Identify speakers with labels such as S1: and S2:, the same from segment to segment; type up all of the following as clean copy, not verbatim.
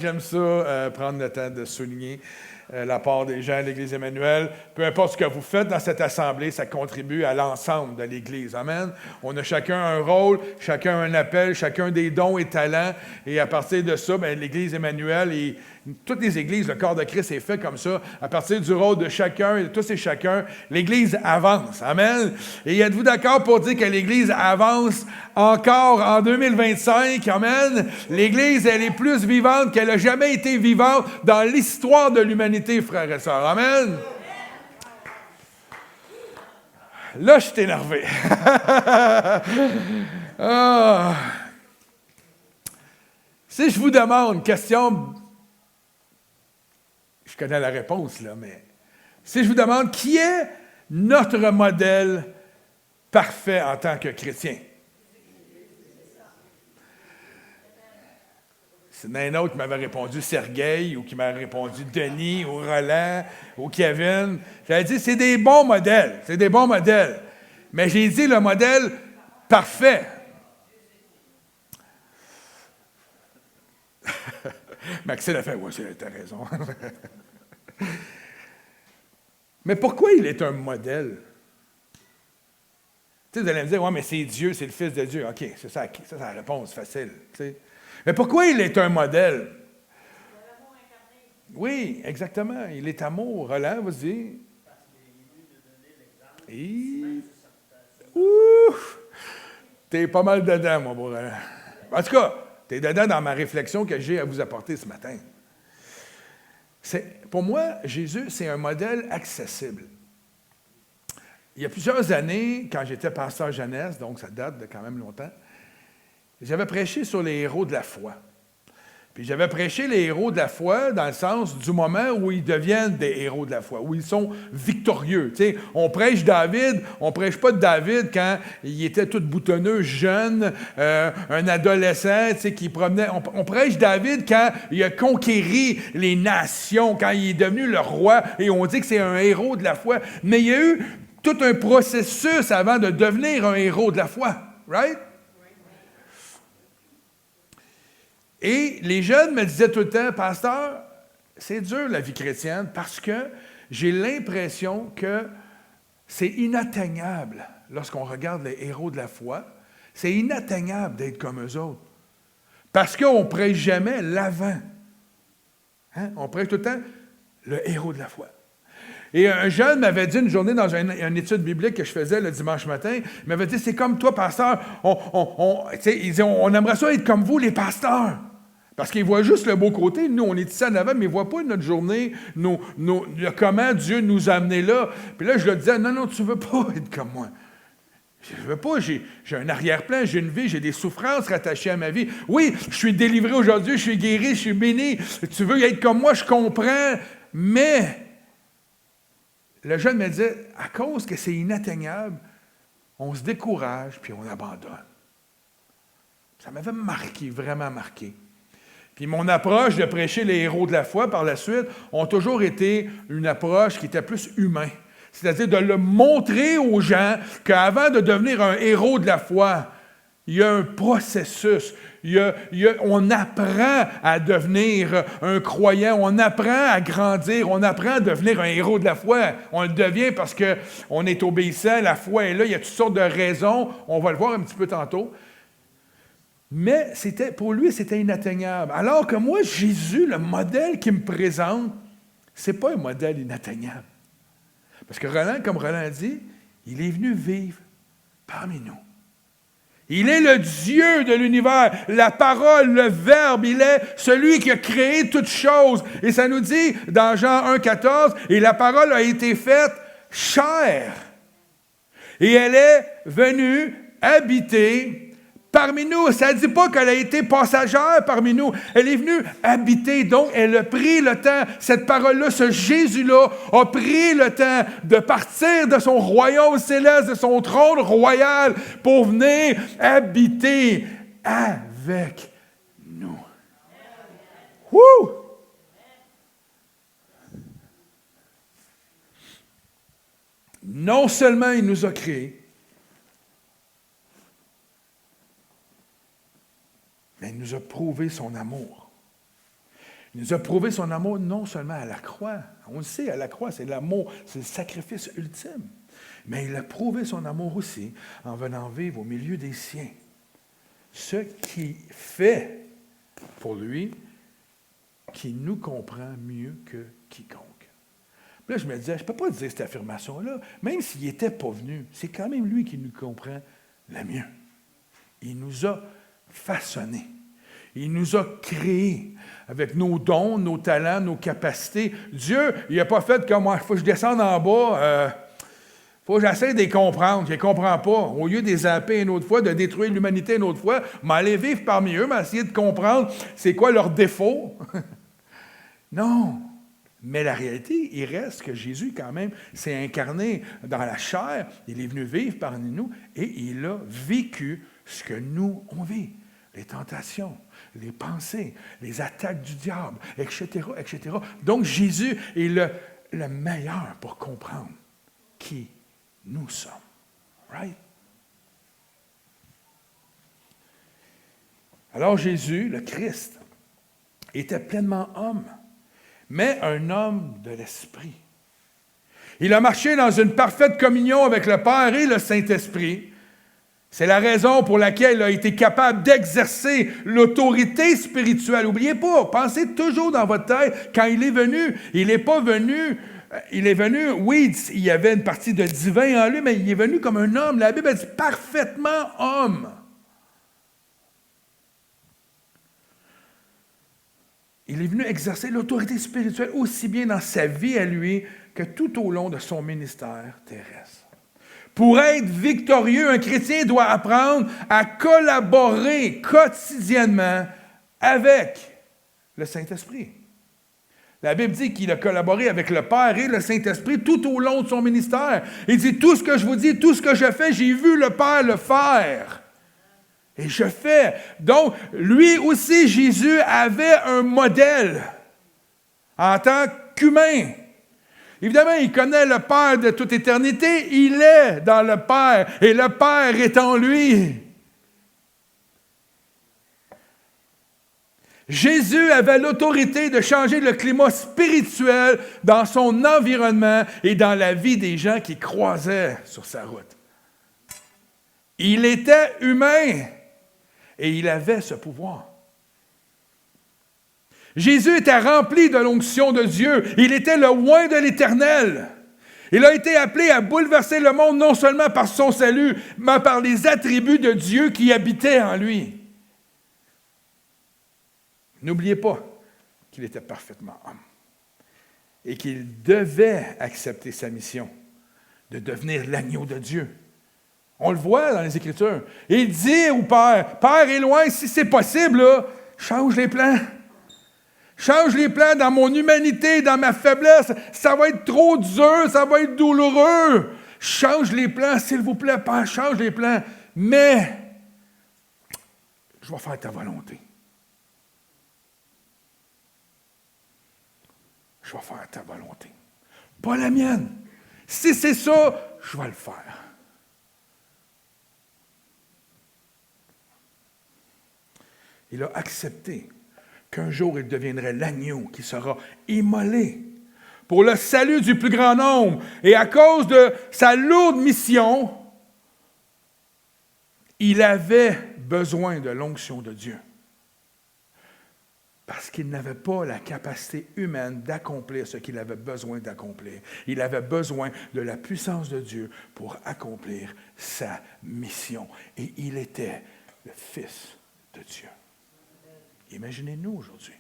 S1: j'aime ça, prendre le temps de souligner la part des gens de l'Église Emmanuel. Peu importe ce que vous faites dans cette assemblée, ça contribue à l'ensemble de l'Église. Amen. On a chacun un rôle, chacun un appel, chacun des dons et talents. Et à partir de ça, l'Église Emmanuel et toutes les églises, le corps de Christ est fait comme ça. À partir du rôle de chacun et de tous et chacun, l'Église avance. Amen. Et êtes-vous d'accord pour dire que l'Église avance encore en 2025? Amen. L'Église, elle est plus vivante qu'elle n'a jamais été vivante dans l'histoire de l'humanité, frères et sœurs. Amen. Là, je suis énervé. Si je vous demande une question... Je connais la réponse, là, mais si je vous demande qui est notre modèle parfait en tant que chrétien? C'est un autre qui m'avait répondu Sergueï, ou qui m'avait répondu Denis, ou Roland, ou Kevin. J'avais dit, c'est des bons modèles, c'est des bons modèles. Mais j'ai dit le modèle parfait. Maxime a fait, oui, t'as raison. Mais pourquoi il est un modèle? Tu sais, vous allez me dire, oui, mais c'est Dieu, c'est le Fils de Dieu. OK, c'est ça la réponse facile. T'sais. Mais pourquoi il est un modèle? Oui, exactement. Il est amour. Roland, vas-y. Ouf! T'es pas mal dedans, mon beau Roland. En tout cas, t'es dedans dans ma réflexion que j'ai à vous apporter ce matin. Pour moi, Jésus, c'est un modèle accessible. Il y a plusieurs années, quand j'étais pasteur jeunesse, donc ça date de quand même longtemps, j'avais prêché sur les héros de la foi. Puis j'avais prêché les héros de la foi dans le sens du moment où ils deviennent des héros de la foi, où ils sont victorieux. Tu sais, on prêche David, on ne prêche pas de David quand il était tout boutonneux, jeune, un adolescent, tu sais, qui promenait. On prêche David quand il a conquéri les nations, quand il est devenu le roi, et on dit que c'est un héros de la foi. Mais il y a eu tout un processus avant de devenir un héros de la foi, right? Et les jeunes me disaient tout le temps, « Pasteur, c'est dur la vie chrétienne parce que j'ai l'impression que c'est inatteignable lorsqu'on regarde les héros de la foi. C'est inatteignable d'être comme eux autres. Parce qu'on ne prêche jamais l'avant. Hein? On prêche tout le temps le héros de la foi. » Et un jeune m'avait dit une journée dans une étude biblique que je faisais le dimanche matin, il m'avait dit, « C'est comme toi, pasteur, on aimerait ça être comme vous, les pasteurs. » Parce qu'ils voient juste le beau côté. Nous, on est ici en avant, mais ils ne voient pas notre journée, comment Dieu nous a amenés là. Puis là, je leur disais, non, tu ne veux pas être comme moi. Je ne veux pas, j'ai un arrière-plan, j'ai une vie, j'ai des souffrances rattachées à ma vie. Oui, je suis délivré aujourd'hui, je suis guéri, je suis béni. Tu veux être comme moi, je comprends, mais le jeune me disait, à cause que c'est inatteignable, on se décourage, puis on abandonne. Ça m'avait marqué, vraiment marqué. Puis mon approche de prêcher les héros de la foi par la suite ont toujours été une approche qui était plus humaine. C'est-à-dire de le montrer aux gens qu'avant de devenir un héros de la foi, il y a un processus. On apprend à devenir un croyant, on apprend à grandir, on apprend à devenir un héros de la foi. On le devient parce qu'on est obéissant, la foi est là, il y a toutes sortes de raisons, on va le voir un petit peu tantôt. Mais pour lui, c'était inatteignable. Alors que moi, Jésus, le modèle qu'il me présente, ce n'est pas un modèle inatteignable. Parce que Roland, comme Roland dit, il est venu vivre parmi nous. Il est le Dieu de l'univers, la parole, le Verbe, il est celui qui a créé toutes choses. Et ça nous dit dans Jean 1,14, « Et la parole a été faite chair. Et elle est venue habiter parmi nous. » Ça ne dit pas qu'elle a été passagère parmi nous. Elle est venue habiter. Donc, elle a pris le temps, cette parole-là, ce Jésus-là, a pris le temps de partir de son royaume céleste, de son trône royal, pour venir habiter avec nous. Wouh! Non seulement il nous a créés, mais il nous a prouvé son amour. Il nous a prouvé son amour non seulement à la croix. On le sait, à la croix, c'est l'amour, c'est le sacrifice ultime. Mais il a prouvé son amour aussi en venant vivre au milieu des siens. Ce qui fait pour lui qu'il nous comprend mieux que quiconque. Puis là, je me disais, je ne peux pas dire cette affirmation-là, même s'il n'était pas venu, c'est quand même lui qui nous comprend le mieux. Il nous a façonnés. Il nous a créés avec nos dons, nos talents, nos capacités. Dieu, il n'a pas fait comme moi, il faut que je descende en bas, il faut que j'essaie de les comprendre. Je ne les comprends pas. Au lieu de les zapper une autre fois, de détruire l'humanité une autre fois, m'aller vivre parmi eux, m'essayer de comprendre c'est quoi leurs défauts. Non. Mais la réalité, il reste que Jésus, quand même, s'est incarné dans la chair. Il est venu vivre parmi nous et il a vécu ce que nous, on vit. Les tentations, les pensées, les attaques du diable, etc., etc. Donc, Jésus est le meilleur pour comprendre qui nous sommes. Right? Alors, Jésus, le Christ, était pleinement homme, mais un homme de l'Esprit. Il a marché dans une parfaite communion avec le Père et le Saint-Esprit. C'est la raison pour laquelle il a été capable d'exercer l'autorité spirituelle. N'oubliez pas, pensez toujours dans votre tête, quand il est venu, il n'est pas venu, il est venu, oui, il y avait une partie de divin en lui, mais il est venu comme un homme. La Bible dit parfaitement homme. Il est venu exercer l'autorité spirituelle aussi bien dans sa vie à lui que tout au long de son ministère terrestre. Pour être victorieux, un chrétien doit apprendre à collaborer quotidiennement avec le Saint-Esprit. La Bible dit qu'il a collaboré avec le Père et le Saint-Esprit tout au long de son ministère. Il dit, tout ce que je vous dis, tout ce que je fais, j'ai vu le Père le faire. Et je fais. Donc, lui aussi, Jésus avait un modèle en tant qu'humain. Évidemment, il connaît le Père de toute éternité. Il est dans le Père et le Père est en lui. Jésus avait l'autorité de changer le climat spirituel dans son environnement et dans la vie des gens qui croisaient sur sa route. Il était humain et il avait ce pouvoir. Jésus était rempli de l'onction de Dieu. Il était le oint de l'Éternel. Il a été appelé à bouleverser le monde non seulement par son salut, mais par les attributs de Dieu qui habitaient en lui. N'oubliez pas qu'il était parfaitement homme et qu'il devait accepter sa mission de devenir l'agneau de Dieu. On le voit dans les Écritures. Il dit au Père, « Père, est loin, si c'est possible, là, change les plans. Change les plans dans mon humanité, dans ma faiblesse. Ça va être trop dur, ça va être douloureux. Change les plans, s'il vous plaît, Père, change les plans. Mais, je vais faire ta volonté. Je vais faire ta volonté. Pas la mienne. Si c'est ça, je vais le faire. » Il a accepté qu'un jour il deviendrait l'agneau qui sera immolé pour le salut du plus grand nombre. Et à cause de sa lourde mission, il avait besoin de l'onction de Dieu. Parce qu'il n'avait pas la capacité humaine d'accomplir ce qu'il avait besoin d'accomplir. Il avait besoin de la puissance de Dieu pour accomplir sa mission. Et il était le Fils de Dieu. Imaginez-nous aujourd'hui.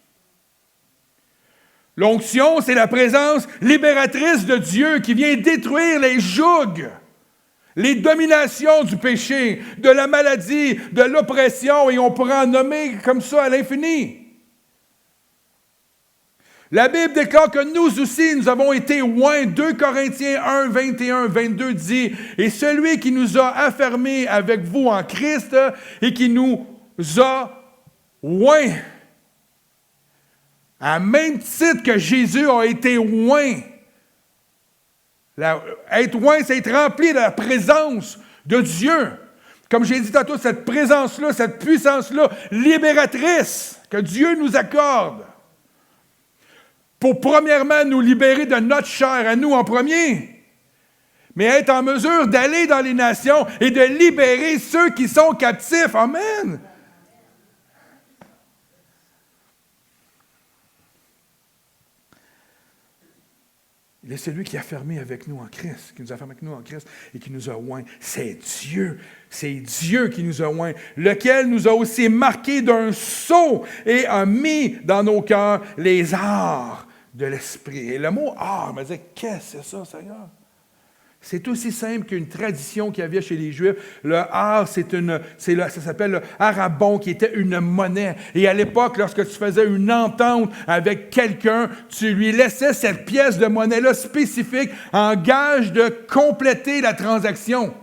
S1: L'onction, c'est la présence libératrice de Dieu qui vient détruire les jougs, les dominations du péché, de la maladie, de l'oppression, et on pourrait en nommer comme ça à l'infini. La Bible déclare que nous aussi, nous avons été oints. 2 Corinthiens 1, 21, 22 dit, « Et celui qui nous a affermis avec vous en Christ et qui nous a oint. » À même titre que Jésus a été oint. Être oint, c'est être rempli de la présence de Dieu. Comme j'ai dit tantôt, cette présence-là, cette puissance-là, libératrice, que Dieu nous accorde. pour premièrement nous libérer de notre chair à nous en premier, mais être en mesure d'aller dans les nations et de libérer ceux qui sont captifs. Amen! Il est celui qui a fermé avec nous en Christ, qui nous a fermé avec nous en Christ et qui nous a oints. C'est Dieu qui nous a oints, lequel nous a aussi marqués d'un sceau et a mis dans nos cœurs les arts de l'esprit. Et le mot art me disait, qu'est-ce que c'est ça, Seigneur? C'est aussi simple qu'une tradition qu'il y avait chez les Juifs. Le art, ça s'appelle le arabon, qui était une monnaie. Et à l'époque, lorsque tu faisais une entente avec quelqu'un, tu lui laissais cette pièce de monnaie-là spécifique en gage de compléter la transaction.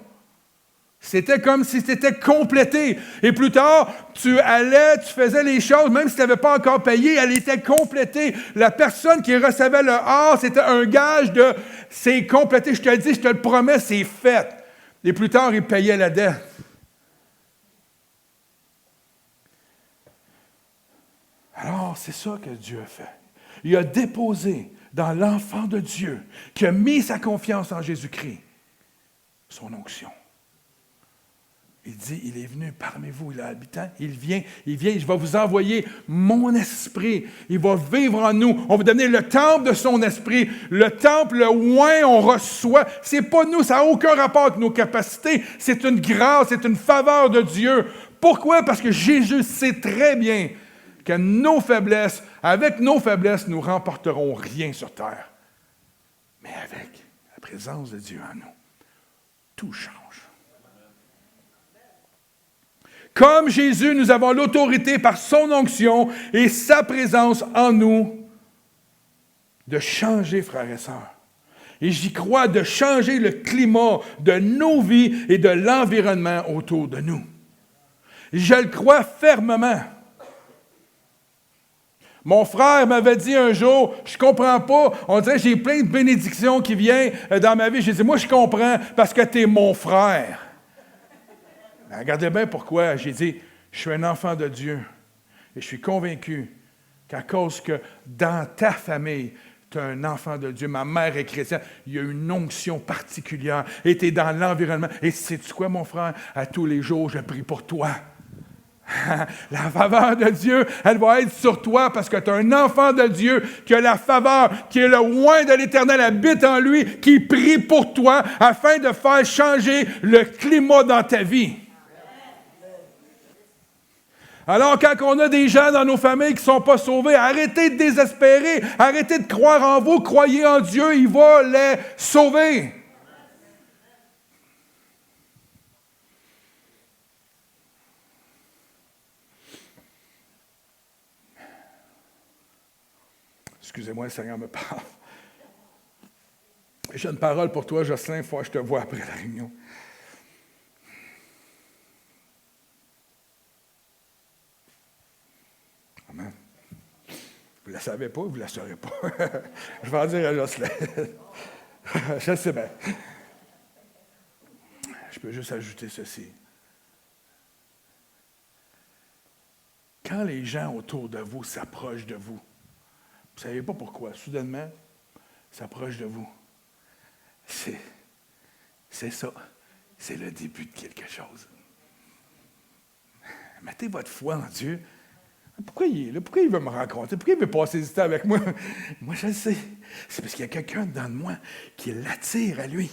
S1: C'était comme si c'était complété. Et plus tard, tu faisais les choses, même si tu n'avais pas encore payé, elle était complétée. La personne qui recevait le or, c'était un gage de « c'est complété, je te le dis, je te le promets, c'est fait ». Et plus tard, il payait la dette. Alors, c'est ça que Dieu a fait. Il a déposé dans l'enfant de Dieu, qui a mis sa confiance en Jésus-Christ, son onction. Il dit, il est venu parmi vous, il est habitant, il vient, je vais vous envoyer mon esprit, il va vivre en nous, on va donner le temple de son esprit, le temple, le oint, on reçoit, c'est pas nous, ça n'a aucun rapport avec nos capacités, c'est une grâce, c'est une faveur de Dieu. Pourquoi? Parce que Jésus sait très bien que avec nos faiblesses, nous remporterons rien sur terre. Mais avec la présence de Dieu en nous, tout change. Comme Jésus, nous avons l'autorité par son onction et sa présence en nous de changer, frères et sœurs. Et j'y crois, de changer le climat de nos vies et de l'environnement autour de nous. Je le crois fermement. Mon frère m'avait dit un jour, je comprends pas, on dirait que j'ai plein de bénédictions qui viennent dans ma vie. J'ai dit, moi je comprends parce que tu es mon frère. Regardez bien pourquoi. J'ai dit, je suis un enfant de Dieu. Et je suis convaincu qu'à cause que dans ta famille, tu es un enfant de Dieu, ma mère est chrétienne, il y a une onction particulière. Et tu es dans l'environnement. Et sais-tu quoi, mon frère? À tous les jours, je prie pour toi. La faveur de Dieu, elle va être sur toi parce que tu es un enfant de Dieu, qui a la faveur, qui est le oint de l'Éternel, habite en lui, qui prie pour toi afin de faire changer le climat dans ta vie. Alors, quand on a des gens dans nos familles qui ne sont pas sauvés, arrêtez de désespérer, arrêtez de croire en vous, croyez en Dieu, il va les sauver. Excusez-moi, le Seigneur me parle. J'ai une parole pour toi, Jocelyn, il faut que je te vois après la réunion. Amen. Vous ne la savez pas, vous ne la saurez pas. Je vais en dire à Jocelyn. Je sais bien. Je peux juste ajouter ceci. Quand les gens autour de vous s'approchent de vous, vous ne savez pas pourquoi, soudainement, s'approchent de vous. C'est ça. C'est le début de quelque chose. Mettez votre foi en Dieu. Pourquoi il est là? Pourquoi il veut me rencontrer? Pourquoi il veut passer du temps avec moi? Moi, je le sais. C'est parce qu'il y a quelqu'un dedans de moi qui l'attire à lui.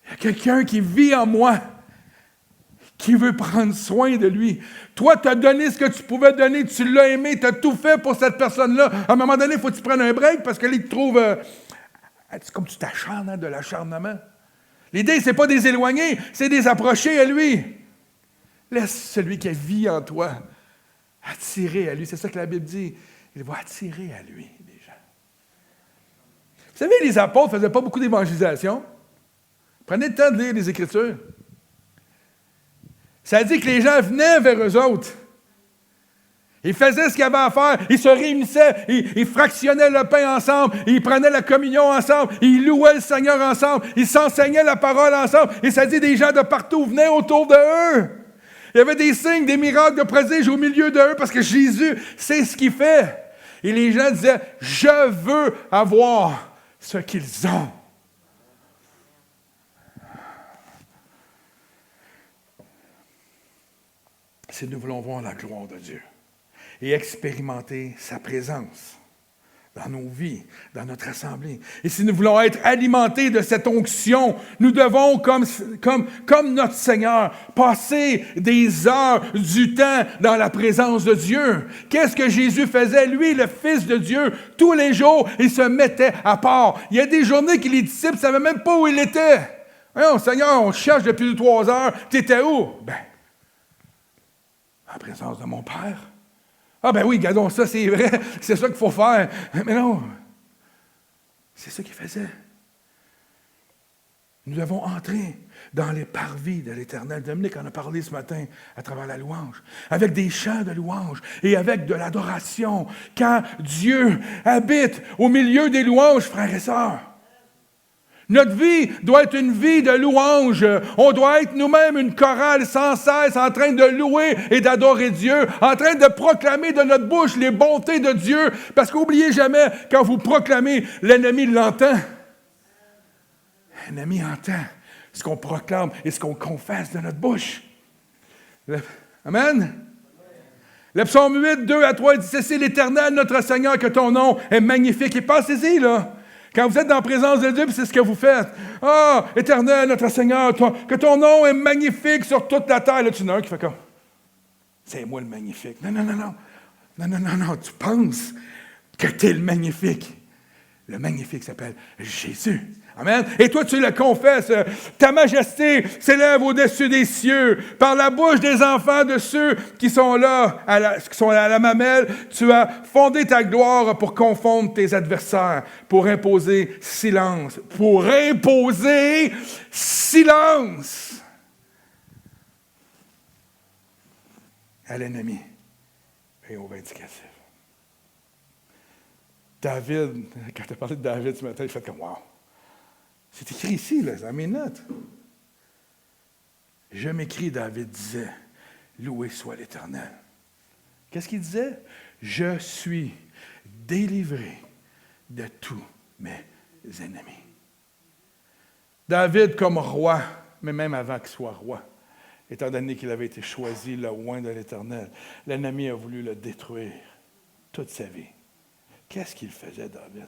S1: Il y a quelqu'un qui vit en moi, qui veut prendre soin de lui. Toi, tu as donné ce que tu pouvais donner, tu l'as aimé, tu as tout fait pour cette personne-là. À un moment donné, il faut que tu prennes un break parce qu'il te trouve... c'est comme tu t'acharnes de l'acharnement. L'idée, ce n'est pas des éloigner, c'est des approcher à lui. Laisse celui qui vit en toi attirer à lui. C'est ça que la Bible dit. Il va attirer à lui les gens. Vous savez, les apôtres ne faisaient pas beaucoup d'évangélisation. Prenez le temps de lire les Écritures. Ça dit que les gens venaient vers eux autres. Ils faisaient ce qu'ils avaient à faire. Ils se réunissaient. Ils fractionnaient le pain ensemble. Ils prenaient la communion ensemble. Ils louaient le Seigneur ensemble. Ils s'enseignaient la parole ensemble. Et ça dit des gens de partout venaient autour de eux. Il y avait des signes, des miracles, de prodiges au milieu d'eux parce que Jésus, c'est ce qu'il fait. Et les gens disaient, « Je veux avoir ce qu'ils ont. » Si nous voulons voir la gloire de Dieu et expérimenter sa présence dans nos vies, dans notre assemblée. Et si nous voulons être alimentés de cette onction, nous devons, comme notre Seigneur, passer des heures du temps dans la présence de Dieu. Qu'est-ce que Jésus faisait? Lui, le Fils de Dieu, tous les jours, il se mettait à part. Il y a des journées que les disciples ne savaient même pas où il était. Voyons, Seigneur, on cherche depuis 3 heures. Tu étais où? En présence de mon Père. Ah ben oui, regardons ça, c'est vrai, c'est ça qu'il faut faire. Mais non, c'est ça qu'il faisait. Nous devons entrer dans les parvis de l'Éternel. Dominique en a parlé ce matin à travers la louange, avec des chants de louange et avec de l'adoration. Quand Dieu habite au milieu des louanges, frères et sœurs, notre vie doit être une vie de louange. On doit être nous-mêmes une chorale sans cesse en train de louer et d'adorer Dieu, en train de proclamer de notre bouche les bontés de Dieu. Parce qu'oubliez jamais, quand vous proclamez, l'ennemi l'entend. L'ennemi entend ce qu'on proclame et ce qu'on confesse de notre bouche. Amen. Le psaume 8, 2-3, il dit, « C'est l'Éternel, notre Seigneur, que ton nom est magnifique. » Et pensez-y, là. Quand vous êtes dans la présence de Dieu, c'est ce que vous faites. « Ah, Éternel, notre Seigneur, que ton nom est magnifique sur toute la terre. » Là, tu en as un qui fait comme, « C'est moi le magnifique. » Non, non, non, non. Non, non, non, non. Tu penses que tu es le magnifique. Le magnifique s'appelle Jésus. Amen. Et toi, tu le confesses. Ta majesté s'élève au-dessus des cieux. Par la bouche des enfants de ceux qui sont là, qui sont à la mamelle, tu as fondé ta gloire pour confondre tes adversaires, pour imposer silence. Pour imposer silence à l'ennemi et au vindicatif. David, quand tu as parlé de David ce matin, il fait comme « Wow! » C'est écrit ici, là, dans mes notes. Je m'écris, David disait, « Loué soit l'Éternel. » Qu'est-ce qu'il disait? « Je suis délivré de tous mes ennemis. » David comme roi, mais même avant qu'il soit roi, étant donné qu'il avait été choisi le oint de l'Éternel, l'ennemi a voulu le détruire toute sa vie. Qu'est-ce qu'il faisait, David?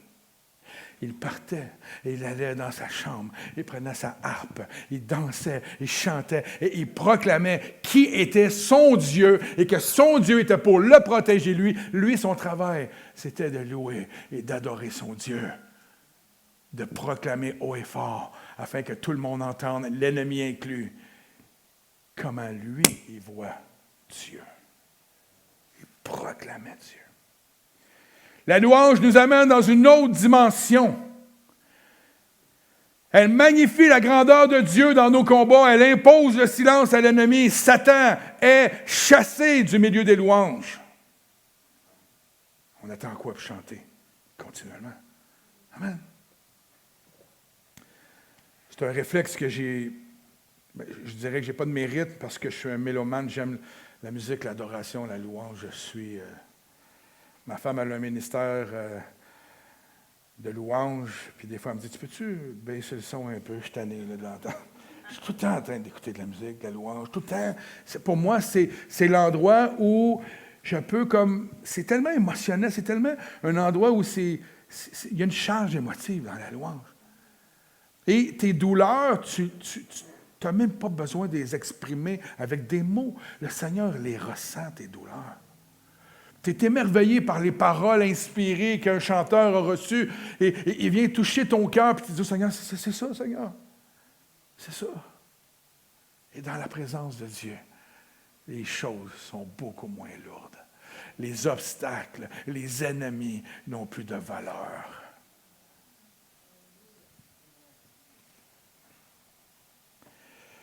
S1: Il partait et il allait dans sa chambre, il prenait sa harpe, il dansait, il chantait et il proclamait qui était son Dieu et que son Dieu était pour le protéger lui. Lui, son travail, c'était de louer et d'adorer son Dieu, de proclamer haut et fort afin que tout le monde entende, l'ennemi inclus, comment lui, il voit Dieu. Il proclamait Dieu. La louange nous amène dans une autre dimension. Elle magnifie la grandeur de Dieu dans nos combats. Elle impose le silence à l'ennemi. Satan est chassé du milieu des louanges. On attend quoi pour chanter? Continuellement. Amen. C'est un réflexe que j'ai. Je dirais que je n'ai pas de mérite parce que je suis un mélomane. J'aime la musique, l'adoration, la louange. Je suis. Ma femme a un ministère de louange, puis des fois, elle me dit, tu peux-tu baisser le son un peu? Je suis tanné de l'entendre. Je suis tout le temps en train d'écouter de la musique, de la louange, tout le temps. Pour moi, c'est l'endroit où je peux comme... C'est tellement émotionnel, c'est tellement un endroit où il y a une charge émotive dans la louange. Et tes douleurs, tu n'as même pas besoin de les exprimer avec des mots. Le Seigneur les ressent, tes douleurs. Tu es émerveillé par les paroles inspirées qu'un chanteur a reçues et il vient toucher ton cœur et tu dis, Seigneur, c'est ça, Seigneur. C'est ça. Et dans la présence de Dieu, les choses sont beaucoup moins lourdes. Les obstacles, les ennemis n'ont plus de valeur.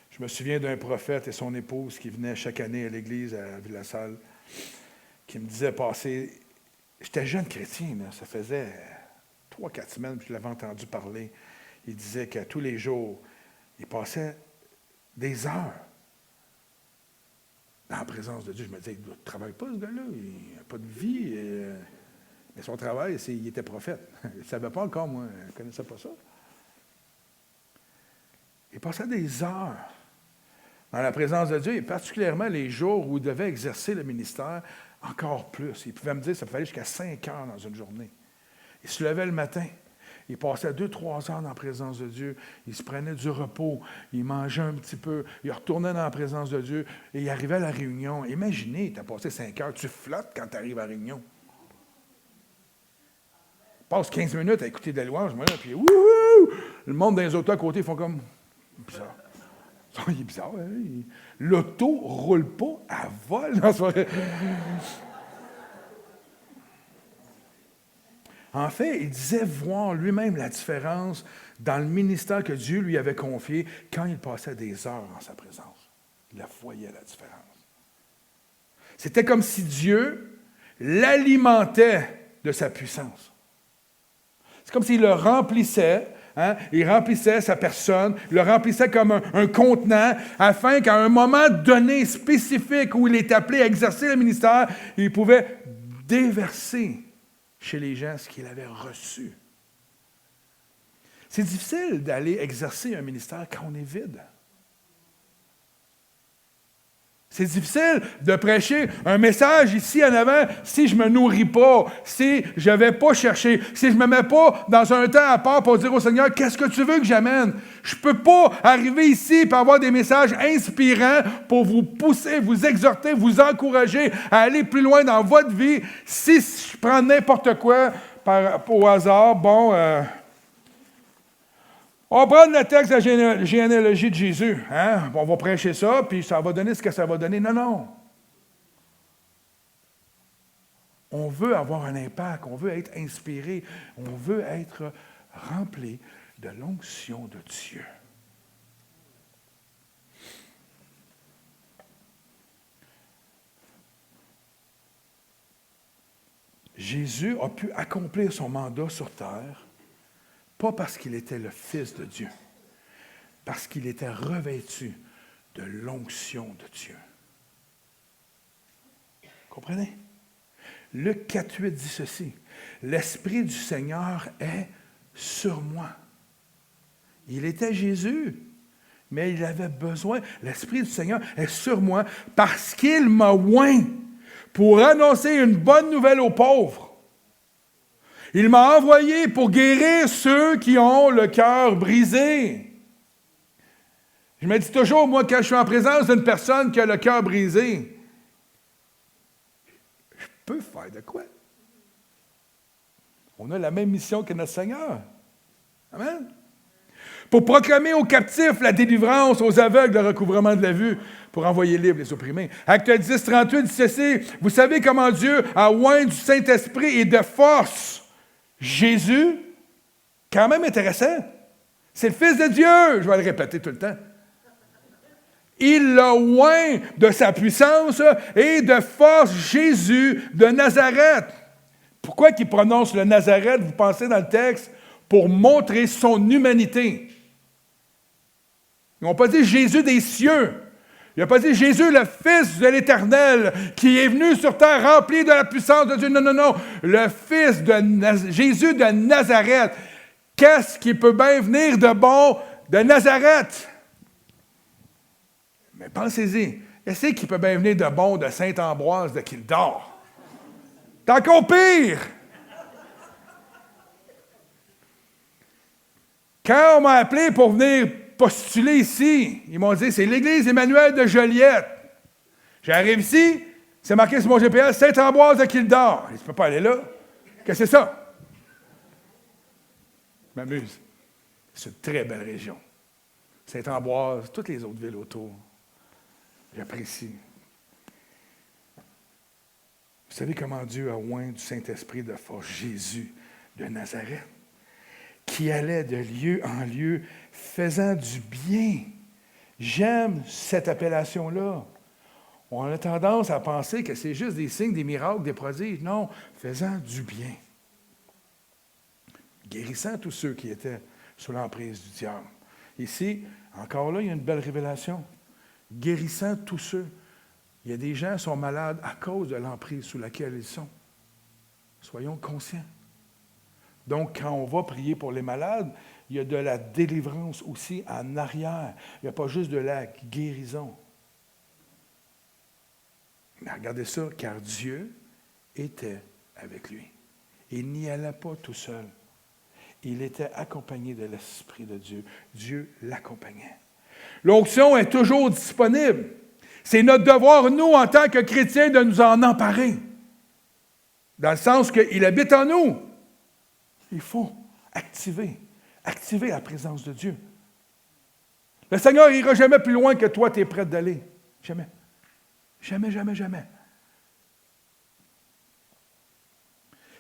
S1: Je me souviens d'un prophète et son épouse qui venaient chaque année à l'église à Ville-la-Salle, qui me disait passer. J'étais jeune chrétien, là, ça faisait 3-4 semaines que je l'avais entendu parler. Il disait que tous les jours, il passait des heures dans la présence de Dieu. Je me disais, il ne travaille pas, ce gars-là, il n'a pas de vie. Mais son travail, c'est qu'il était prophète. Il ne savait pas encore, moi, je ne connaissais pas ça. Il passait des heures dans la présence de Dieu, et particulièrement les jours où il devait exercer le ministère, encore plus. Il pouvait me dire que ça fallait jusqu'à 5 heures dans une journée. Il se levait le matin. Il passait 2-3 heures dans la présence de Dieu. Il se prenait du repos. Il mangeait un petit peu. Il retournait dans la présence de Dieu. Et il arrivait à la réunion. Imaginez, tu as passé 5 heures. Tu flottes quand tu arrives à la réunion. Tu passes 15 minutes à écouter des louanges. Puis wouhou! Le monde dans les autos à côté font comme... Bizarre. Il est bizarre. Hein? L'auto ne roule pas, elle vole. En fait, il disait voir lui-même la différence dans le ministère que Dieu lui avait confié quand il passait des heures en sa présence. Il la voyait, la différence. C'était comme si Dieu l'alimentait de sa puissance. C'est comme s'il le remplissait, hein? Il remplissait sa personne, il le remplissait comme un contenant, afin qu'à un moment donné spécifique où il est appelé à exercer le ministère, il pouvait déverser chez les gens ce qu'il avait reçu. C'est difficile d'aller exercer un ministère quand on est vide. C'est difficile de prêcher un message ici en avant si je ne me nourris pas, si je ne vais pas chercher, si je ne me mets pas dans un temps à part pour dire au Seigneur, qu'est-ce que tu veux que j'amène? Je ne peux pas arriver ici et avoir des messages inspirants pour vous pousser, vous exhorter, vous encourager à aller plus loin dans votre vie. Si je prends n'importe quoi au hasard, on va prendre le texte de la généalogie de Jésus. Hein? On va prêcher ça, puis ça va donner ce que ça va donner. Non, non. On veut avoir un impact, on veut être inspiré, on veut être rempli de l'onction de Dieu. Jésus a pu accomplir son mandat sur terre, pas parce qu'il était le Fils de Dieu, parce qu'il était revêtu de l'onction de Dieu. Comprenez? Luc 4,8 dit ceci. L'Esprit du Seigneur est sur moi. Il était Jésus, mais il avait besoin. L'Esprit du Seigneur est sur moi parce qu'il m'a oint pour annoncer une bonne nouvelle aux pauvres. Il m'a envoyé pour guérir ceux qui ont le cœur brisé. Je me dis toujours, moi, quand je suis en présence d'une personne qui a le cœur brisé, je peux faire de quoi? On a la même mission que notre Seigneur. Amen? Pour proclamer aux captifs la délivrance, aux aveugles le recouvrement de la vue, pour envoyer libres les opprimés. Acte 10, 38 dit ceci, vous savez comment Dieu a oint du Saint-Esprit et de force Jésus, quand même intéressant, c'est le Fils de Dieu, je vais le répéter tout le temps. Il l'a oint de sa puissance et de force Jésus de Nazareth. Pourquoi qu'il prononce le Nazareth, vous pensez dans le texte, pour montrer son humanité. Ils n'ont pas dit Jésus des cieux. Il n'a pas dit Jésus, le Fils de l'Éternel, qui est venu sur terre rempli de la puissance de Dieu. Non, non, non. Le Fils de Jésus de Nazareth. Qu'est-ce qui peut bien venir de bon de Nazareth? Mais pensez-y. Qu'est-ce qui peut bien venir de bon de Saint-Ambroise de Kildare? C'est encore pire! Quand on m'a appelé pour venir postuler ici, ils m'ont dit, c'est l'église Emmanuel de Joliette. J'arrive ici, c'est marqué sur mon GPS, Saint-Ambroise de Kildare. Je ne peux pas aller là. Qu'est-ce que c'est ça? Je m'amuse. C'est une très belle région. Saint-Ambroise, toutes les autres villes autour. J'apprécie. Vous savez comment Dieu a oint du Saint-Esprit de force Jésus de Nazareth, qui allait de lieu en lieu, faisant du bien. J'aime cette appellation-là. On a tendance à penser que c'est juste des signes, des miracles, des prodiges. Non, faisant du bien. Guérissant tous ceux qui étaient sous l'emprise du diable. Ici, encore là, il y a une belle révélation. Guérissant tous ceux. Il y a des gens qui sont malades à cause de l'emprise sous laquelle ils sont. Soyons conscients. Donc, quand on va prier pour les malades, il y a de la délivrance aussi en arrière. Il n'y a pas juste de la guérison. Mais regardez ça, car Dieu était avec lui. Il n'y allait pas tout seul. Il était accompagné de l'Esprit de Dieu. Dieu l'accompagnait. L'onction est toujours disponible. C'est notre devoir, nous, en tant que chrétiens, de nous en emparer. Dans le sens qu'il habite en nous. Il faut activer la présence de Dieu. Le Seigneur n'ira jamais plus loin que toi, tu es prêt d'aller. Jamais. Jamais, jamais, jamais.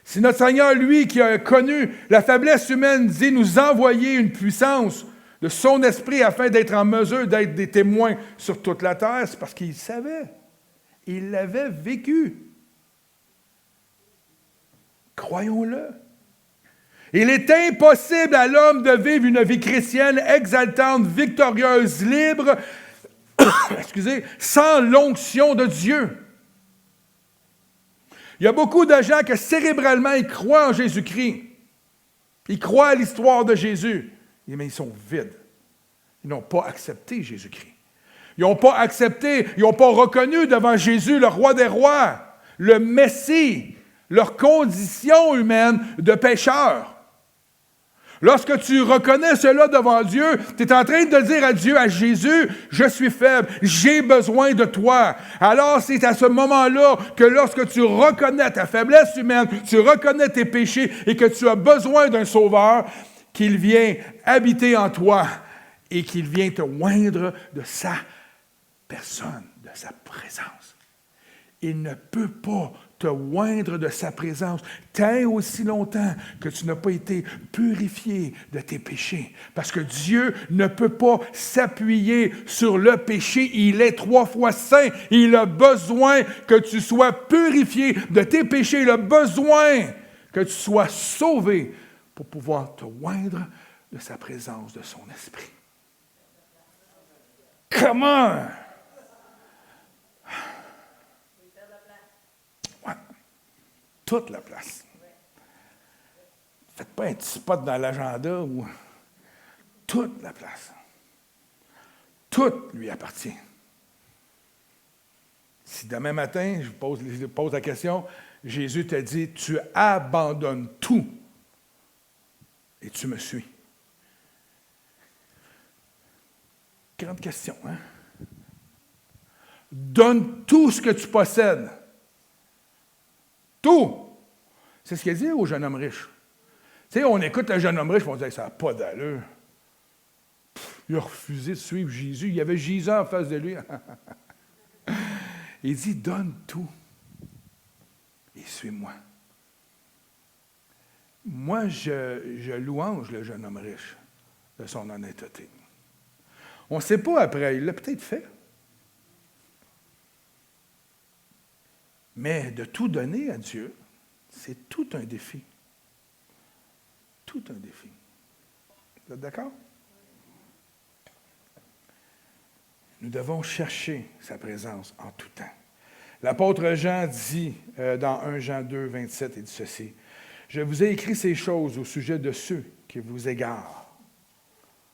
S1: Si notre Seigneur, lui, qui a connu la faiblesse humaine, dit nous envoyer une puissance de son esprit afin d'être en mesure d'être des témoins sur toute la terre, c'est parce qu'il savait. Il l'avait vécu. Croyons-le. Il est impossible à l'homme de vivre une vie chrétienne exaltante, victorieuse, libre, sans l'onction de Dieu. Il y a beaucoup de gens que cérébralement, ils croient en Jésus-Christ. Ils croient à l'histoire de Jésus. Mais ils sont vides. Ils n'ont pas accepté Jésus-Christ. Ils n'ont pas accepté, ils n'ont pas reconnu devant Jésus, le roi des rois, le Messie, leur condition humaine de pécheur. Lorsque tu reconnais cela devant Dieu, tu es en train de dire à Dieu, à Jésus, je suis faible, j'ai besoin de toi. Alors c'est à ce moment-là que lorsque tu reconnais ta faiblesse humaine, tu reconnais tes péchés et que tu as besoin d'un sauveur, qu'il vient habiter en toi et qu'il vient te oindre de sa personne, de sa présence. Il ne peut pas te oindre de sa présence tant aussi longtemps que tu n'as pas été purifié de tes péchés. Parce que Dieu ne peut pas s'appuyer sur le péché. Il est 3 fois saint. Il a besoin que tu sois purifié de tes péchés. Il a besoin que tu sois sauvé pour pouvoir te oindre de sa présence, de son esprit. Comment? Toute la place. Faites pas un petit spot dans l'agenda ou toute la place. Tout lui appartient. Si demain matin, je vous pose la question, Jésus t'a dit, tu abandonnes tout et tu me suis. Grande question, hein? Donne tout ce que tu possèdes. Tout. C'est ce qu'il dit au jeune homme riche. Tu sais, on écoute le jeune homme riche, on dit, ça n'a pas d'allure. Il a refusé de suivre Jésus. Il y avait Jésus en face de lui. Il dit, donne tout et suis-moi. Moi, je louange le jeune homme riche de son honnêteté. On ne sait pas après, il l'a peut-être fait. Mais de tout donner à Dieu, c'est tout un défi. Tout un défi. Vous êtes d'accord? Nous devons chercher sa présence en tout temps. L'apôtre Jean dit dans 1 Jean 2, 27, il dit ceci, « Je vous ai écrit ces choses au sujet de ceux qui vous égarent. »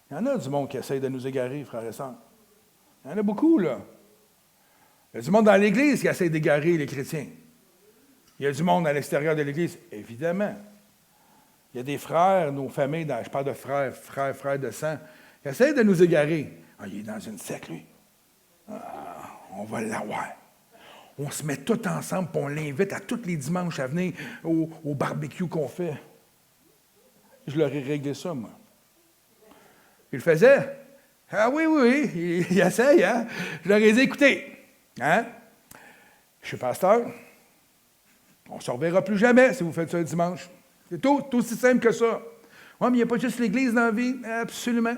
S1: Il y en a du monde qui essaye de nous égarer, frères et sœurs. Il y en a beaucoup, là. Il y a du monde dans l'Église qui essaie d'égarer les chrétiens. Il y a du monde à l'extérieur de l'Église, évidemment. Il y a des frères, nos familles, je parle de frères de sang, qui essaient de nous égarer. Ah, il est dans une secte, lui. Ah, on va l'avoir. On se met tous ensemble et on l'invite à tous les dimanches à venir au barbecue qu'on fait. Je leur ai réglé ça, moi. Il le faisait. Ah oui, il essaye, hein? Je leur ai dit, écoutez, hein? Je suis pasteur. On ne se reverra plus jamais si vous faites ça le dimanche. C'est tout aussi simple que ça. Oui, mais il n'y a pas juste l'Église dans la vie. Absolument.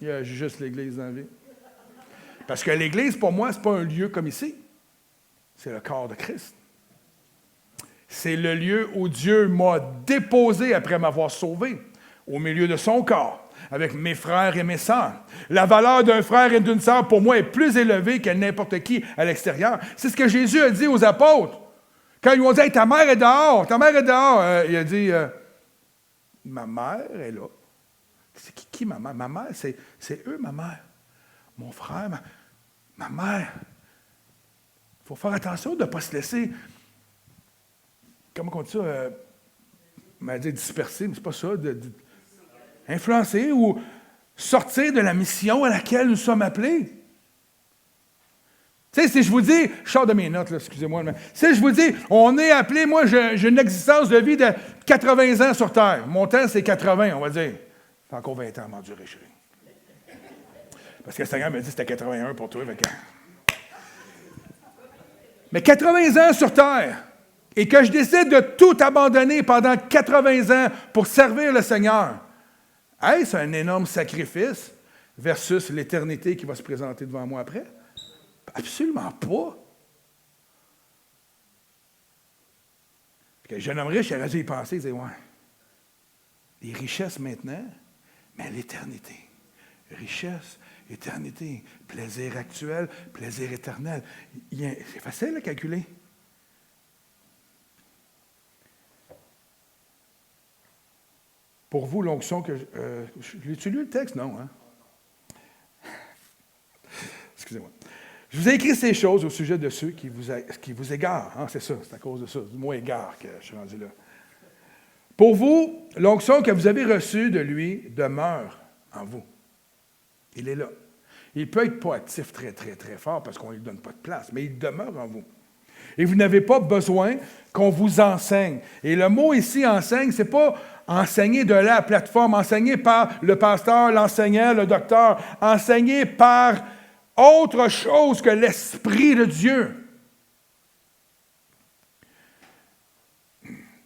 S1: Il y a juste l'Église dans la vie. Parce que l'Église, pour moi, ce n'est pas un lieu comme ici. C'est le corps de Christ. C'est le lieu où Dieu m'a déposé après m'avoir sauvé, au milieu de son corps, avec mes frères et mes sœurs. La valeur d'un frère et d'une sœur, pour moi, est plus élevée que n'importe qui à l'extérieur. C'est ce que Jésus a dit aux apôtres. Quand ils lui ont dit, hey, ta mère est dehors, il a dit, ma mère est là. C'est qui ma mère? Ma mère, c'est eux, ma mère. Mon frère, ma mère. Il faut faire attention de ne pas se laisser, comment on dit ça, m'a dit disperser, mais c'est pas ça, influencer ou sortir de la mission à laquelle nous sommes appelés. Tu sais, si je vous dis, je sors de mes notes, là, excusez-moi, mais si je vous dis, on est appelé, moi, j'ai une existence de vie de 80 ans sur Terre. Mon temps, c'est 80, on va dire. C'est encore 20 ans à m'endurer, chérie. Parce que le Seigneur me dit que c'était 81 pour toi. Mais 80 ans sur Terre, et que je décide de tout abandonner pendant 80 ans pour servir le Seigneur, est-ce un énorme sacrifice versus l'éternité qui va se présenter devant moi après? Absolument pas. Le jeune homme riche, il aurait dû y penser, il disait, ouais, les richesses maintenant, mais l'éternité. Richesse, éternité, plaisir actuel, plaisir éternel. C'est facile à calculer. Pour vous, l'onction que... tu lu le texte? Non, hein? Excusez-moi. Je vous ai écrit ces choses au sujet de ceux qui vous égarent. Hein? C'est ça, c'est à cause de ça, du mot égard que je suis rendu là. Pour vous, l'onction que vous avez reçue de lui demeure en vous. Il est là. Il peut être pas actif très, très, très fort parce qu'on ne lui donne pas de place, mais il demeure en vous. Et vous n'avez pas besoin qu'on vous enseigne. Et le mot ici, enseigne, ce n'est pas enseigner de la plateforme, enseigner par le pasteur, l'enseignant, le docteur, enseigner par autre chose que l'Esprit de Dieu.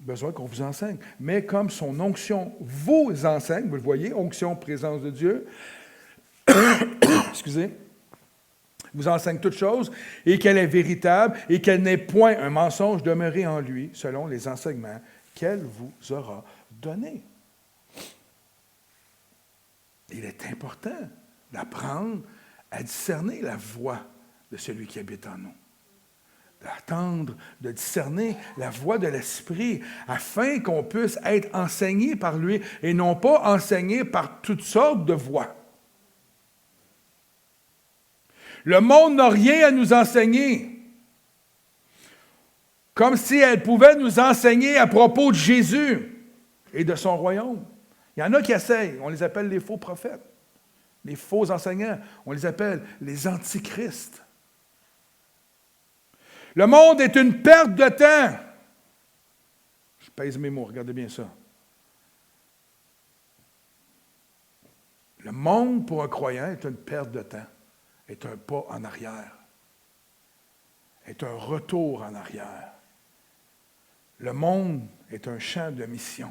S1: Besoin qu'on vous enseigne. Mais comme son onction vous enseigne, vous le voyez, onction, présence de Dieu, excusez, vous enseigne toutes choses, et qu'elle est véritable, et qu'elle n'est point un mensonge demeuré en lui, selon les enseignements qu'elle vous aura donnés. Il est important d'apprendre à discerner la voix de celui qui habite en nous. D'attendre, de discerner la voix de l'Esprit, afin qu'on puisse être enseigné par lui, et non pas enseigné par toutes sortes de voix. Le monde n'a rien à nous enseigner. Comme si elle pouvait nous enseigner à propos de Jésus et de son royaume. Il y en a qui essayent, on les appelle les faux prophètes, les faux enseignants, on les appelle les antichrists. Le monde est une perte de temps. Je pèse mes mots, regardez bien ça. Le monde pour un croyant est une perte de temps. Est un pas en arrière, est un retour en arrière. Le monde est un champ de mission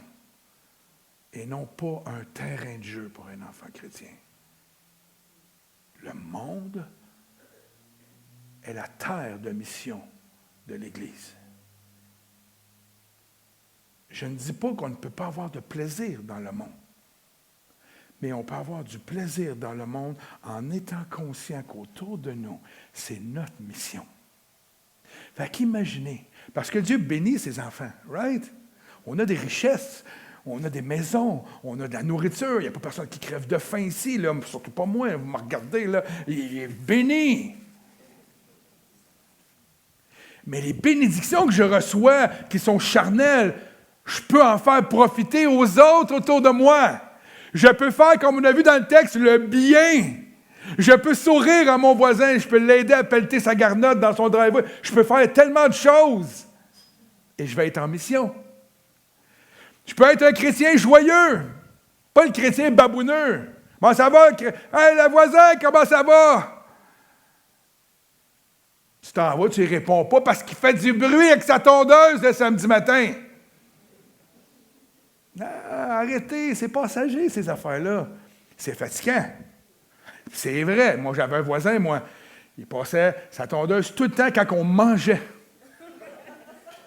S1: et non pas un terrain de jeu pour un enfant chrétien. Le monde est la terre de mission de l'Église. Je ne dis pas qu'on ne peut pas avoir de plaisir dans le monde. Mais on peut avoir du plaisir dans le monde en étant conscient qu'autour de nous, c'est notre mission. Fait qu'imaginez, parce que Dieu bénit ses enfants, right? On a des richesses, on a des maisons, on a de la nourriture, il n'y a pas personne qui crève de faim ici, là, surtout pas moi, vous me regardez, là, il est béni. Mais les bénédictions que je reçois, qui sont charnelles, je peux en faire profiter aux autres autour de moi. Je peux faire, comme on a vu dans le texte, le bien. Je peux sourire à mon voisin, je peux l'aider à pelleter sa garnotte dans son driveway. Je peux faire tellement de choses. Et je vais être en mission. Je peux être un chrétien joyeux, pas le chrétien babouneux. Comment ça va? Hey, le voisin, comment ça va? Tu t'en vas, tu ne réponds pas parce qu'il fait du bruit avec sa tondeuse le samedi matin. Ah, arrêtez, c'est passager, ces affaires-là. C'est fatigant. C'est vrai. Moi, j'avais un voisin, il passait sa tondeuse tout le temps quand on mangeait.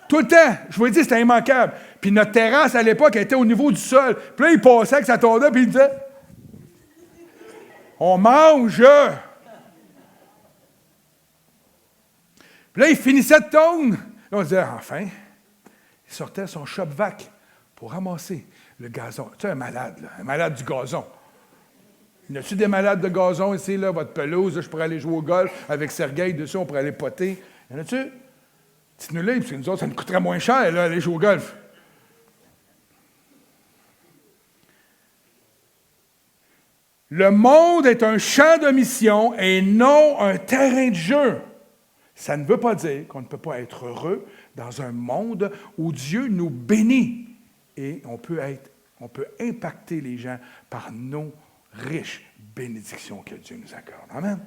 S1: Tout le temps. Je vous l'ai dit, c'était immanquable. Puis notre terrasse, à l'époque, elle était au niveau du sol. Puis là, il passait avec sa tondeuse, puis il disait, « On mange! » Puis là, il finissait de tondre. Là, on disait, enfin, il sortait son shop-vac pour ramasser le gazon. Tu sais, un malade, là, un malade du gazon. Y a-t-il des malades de gazon ici, là, votre pelouse, là, je pourrais aller jouer au golf avec Sergueï dessus, on pourrait aller poter. Y en a-tu? Dites-nous là, parce que nous autres, ça nous coûterait moins cher, là, aller jouer au golf. Le monde est un champ de mission et non un terrain de jeu. Ça ne veut pas dire qu'on ne peut pas être heureux dans un monde où Dieu nous bénit. Et on peut impacter les gens par nos riches bénédictions que Dieu nous accorde. Amen.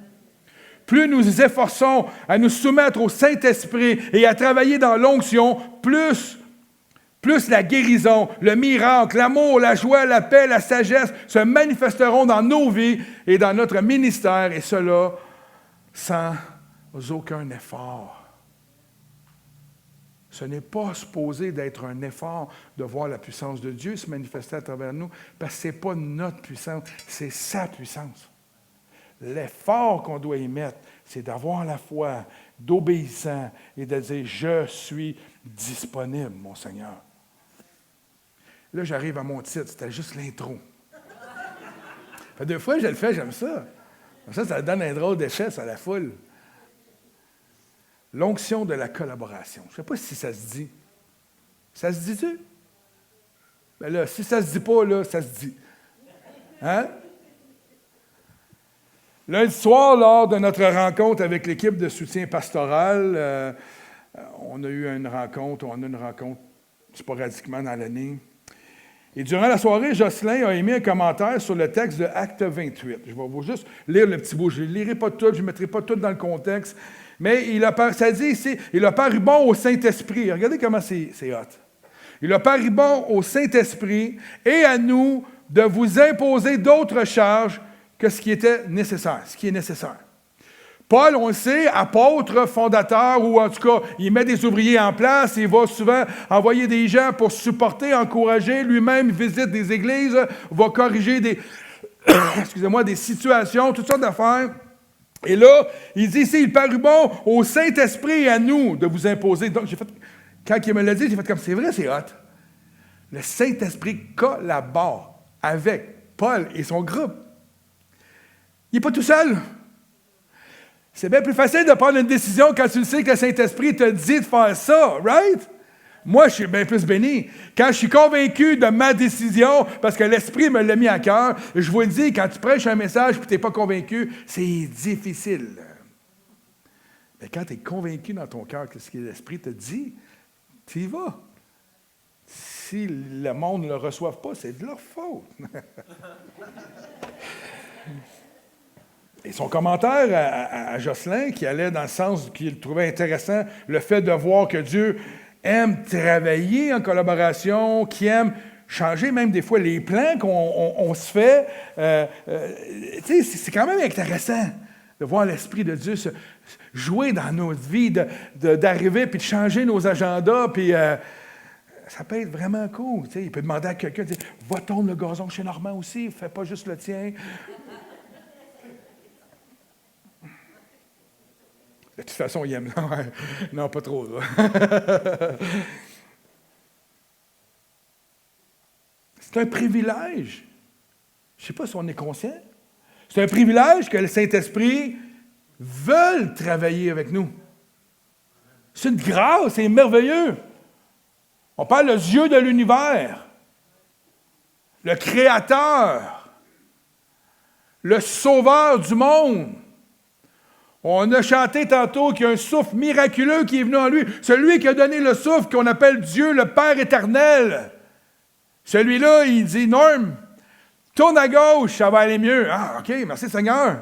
S1: Plus nous nous efforçons à nous soumettre au Saint-Esprit et à travailler dans l'onction, plus la guérison, le miracle, l'amour, la joie, la paix, la sagesse se manifesteront dans nos vies et dans notre ministère, et cela sans aucun effort. Ce n'est pas supposé d'être un effort de voir la puissance de Dieu se manifester à travers nous, parce que ce n'est pas notre puissance, c'est sa puissance. L'effort qu'on doit y mettre, c'est d'avoir la foi, d'obéissant et de dire « Je suis disponible, mon Seigneur ». Là, j'arrive à mon titre, c'était juste l'intro. Ça fait 2 fois que je le fais, j'aime ça. Ça donne un drôle d'effet à la foule. L'onction de la collaboration. Je ne sais pas si ça se dit. Ça se dit-tu? Bien là, si ça ne se dit pas, là, ça se dit. Hein? Lundi soir, lors de notre rencontre avec l'équipe de soutien pastoral, on a une rencontre sporadiquement dans l'année. Et durant la soirée, Jocelyn a émis un commentaire sur le texte de Acte 28. Je vais vous juste lire le petit bout. Je ne lirai pas tout, je ne mettrai pas tout dans le contexte. Mais ça dit ici, il a paru bon au Saint-Esprit. Regardez comment c'est hot. Il a paru bon au Saint-Esprit et à nous de vous imposer d'autres charges que ce qui était nécessaire, ce qui est nécessaire. Paul, on le sait, apôtre, fondateur, ou en tout cas, il met des ouvriers en place, il va souvent envoyer des gens pour supporter, encourager, lui-même visite des églises, va corriger des situations, toutes sortes d'affaires. Et là, il dit ici, il parut bon au Saint-Esprit et à nous de vous imposer. Donc, quand il me l'a dit, j'ai fait comme, c'est vrai, c'est hot. Le Saint-Esprit collabore avec Paul et son groupe. Il n'est pas tout seul. C'est bien plus facile de prendre une décision quand tu le sais que le Saint-Esprit te dit de faire ça, right? Moi, je suis bien plus béni. Quand je suis convaincu de ma décision, parce que l'Esprit me l'a mis à cœur, je vous le dis, quand tu prêches un message et tu n'es pas convaincu, c'est difficile. Mais quand tu es convaincu dans ton cœur que ce que l'Esprit te dit, tu y vas. Si le monde ne le reçoive pas, c'est de leur faute. Et son commentaire à Jocelyn, qui allait dans le sens qu'il trouvait intéressant, le fait de voir que Dieu aime travailler en collaboration, qui aime changer même des fois les plans qu'on se fait. C'est quand même intéressant de voir l'Esprit de Dieu jouer dans notre vie, d'arriver puis de changer nos agendas. Puis ça peut être vraiment cool. Il peut demander à quelqu'un, va tourner le gazon chez Normand aussi, fais pas juste le tien. De toute façon, il aime. Non, pas trop. C'est un privilège. Je ne sais pas si on est conscient. C'est un privilège que le Saint-Esprit veuille travailler avec nous. C'est une grâce, c'est merveilleux. On parle le Dieu de l'univers, le Créateur, le Sauveur du monde. On a chanté tantôt qu'il y a un souffle miraculeux qui est venu en lui. Celui qui a donné le souffle qu'on appelle Dieu, le Père éternel. Celui-là, il dit, Norm, tourne à gauche, ça va aller mieux. Ah, OK, merci Seigneur.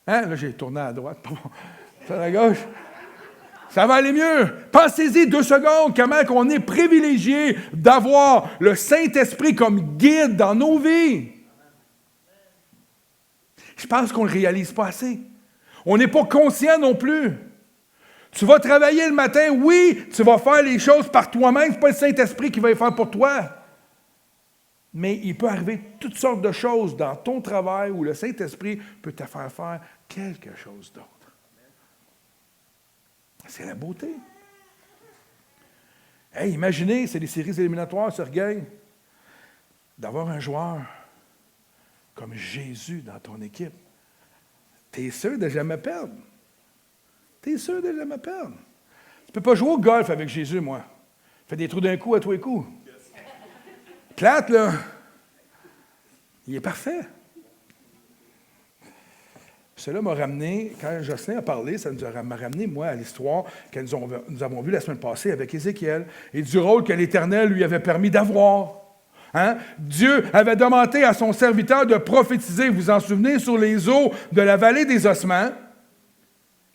S1: Hein? Là, j'ai tourné à droite. Tourne à gauche. Ça va aller mieux. Pensez-y 2 secondes, comment on est privilégié d'avoir le Saint-Esprit comme guide dans nos vies. Je pense qu'on ne le réalise pas assez. On n'est pas conscient non plus. Tu vas travailler le matin, oui, tu vas faire les choses par toi-même, ce n'est pas le Saint-Esprit qui va les faire pour toi. Mais il peut arriver toutes sortes de choses dans ton travail où le Saint-Esprit peut te faire quelque chose d'autre. C'est la beauté. Hey, imaginez, c'est des séries éliminatoires, Sergueï, d'avoir un joueur comme Jésus dans ton équipe. T'es sûr de jamais perdre. T'es sûr de jamais perdre. Tu ne peux pas jouer au golf avec Jésus, moi. Fais des trous d'un coup à tous les coups. Plate, là. Il est parfait. Cela m'a ramené, quand Jocelyn a parlé, ça m'a ramené, moi, à l'histoire que nous avons vue la semaine passée avec Ézéchiel et du rôle que l'Éternel lui avait permis d'avoir. Hein? Dieu avait demandé à son serviteur de prophétiser, vous vous en souvenez, sur les eaux de la vallée des ossements,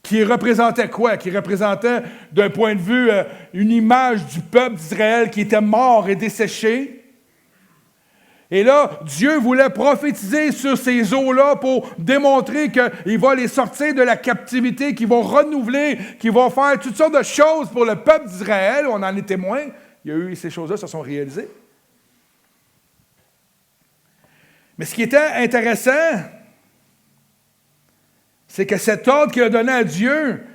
S1: qui représentait quoi? Qui représentait, d'un point de vue, une image du peuple d'Israël qui était mort et desséché. Et là, Dieu voulait prophétiser sur ces eaux-là pour démontrer qu'il va les sortir de la captivité, qu'il va renouveler, qu'il va faire toutes sortes de choses pour le peuple d'Israël. On en est témoin. Il y a eu ces choses-là, se sont réalisées. Mais ce qui était intéressant, c'est que cet ordre qu'il a donné à Dieu,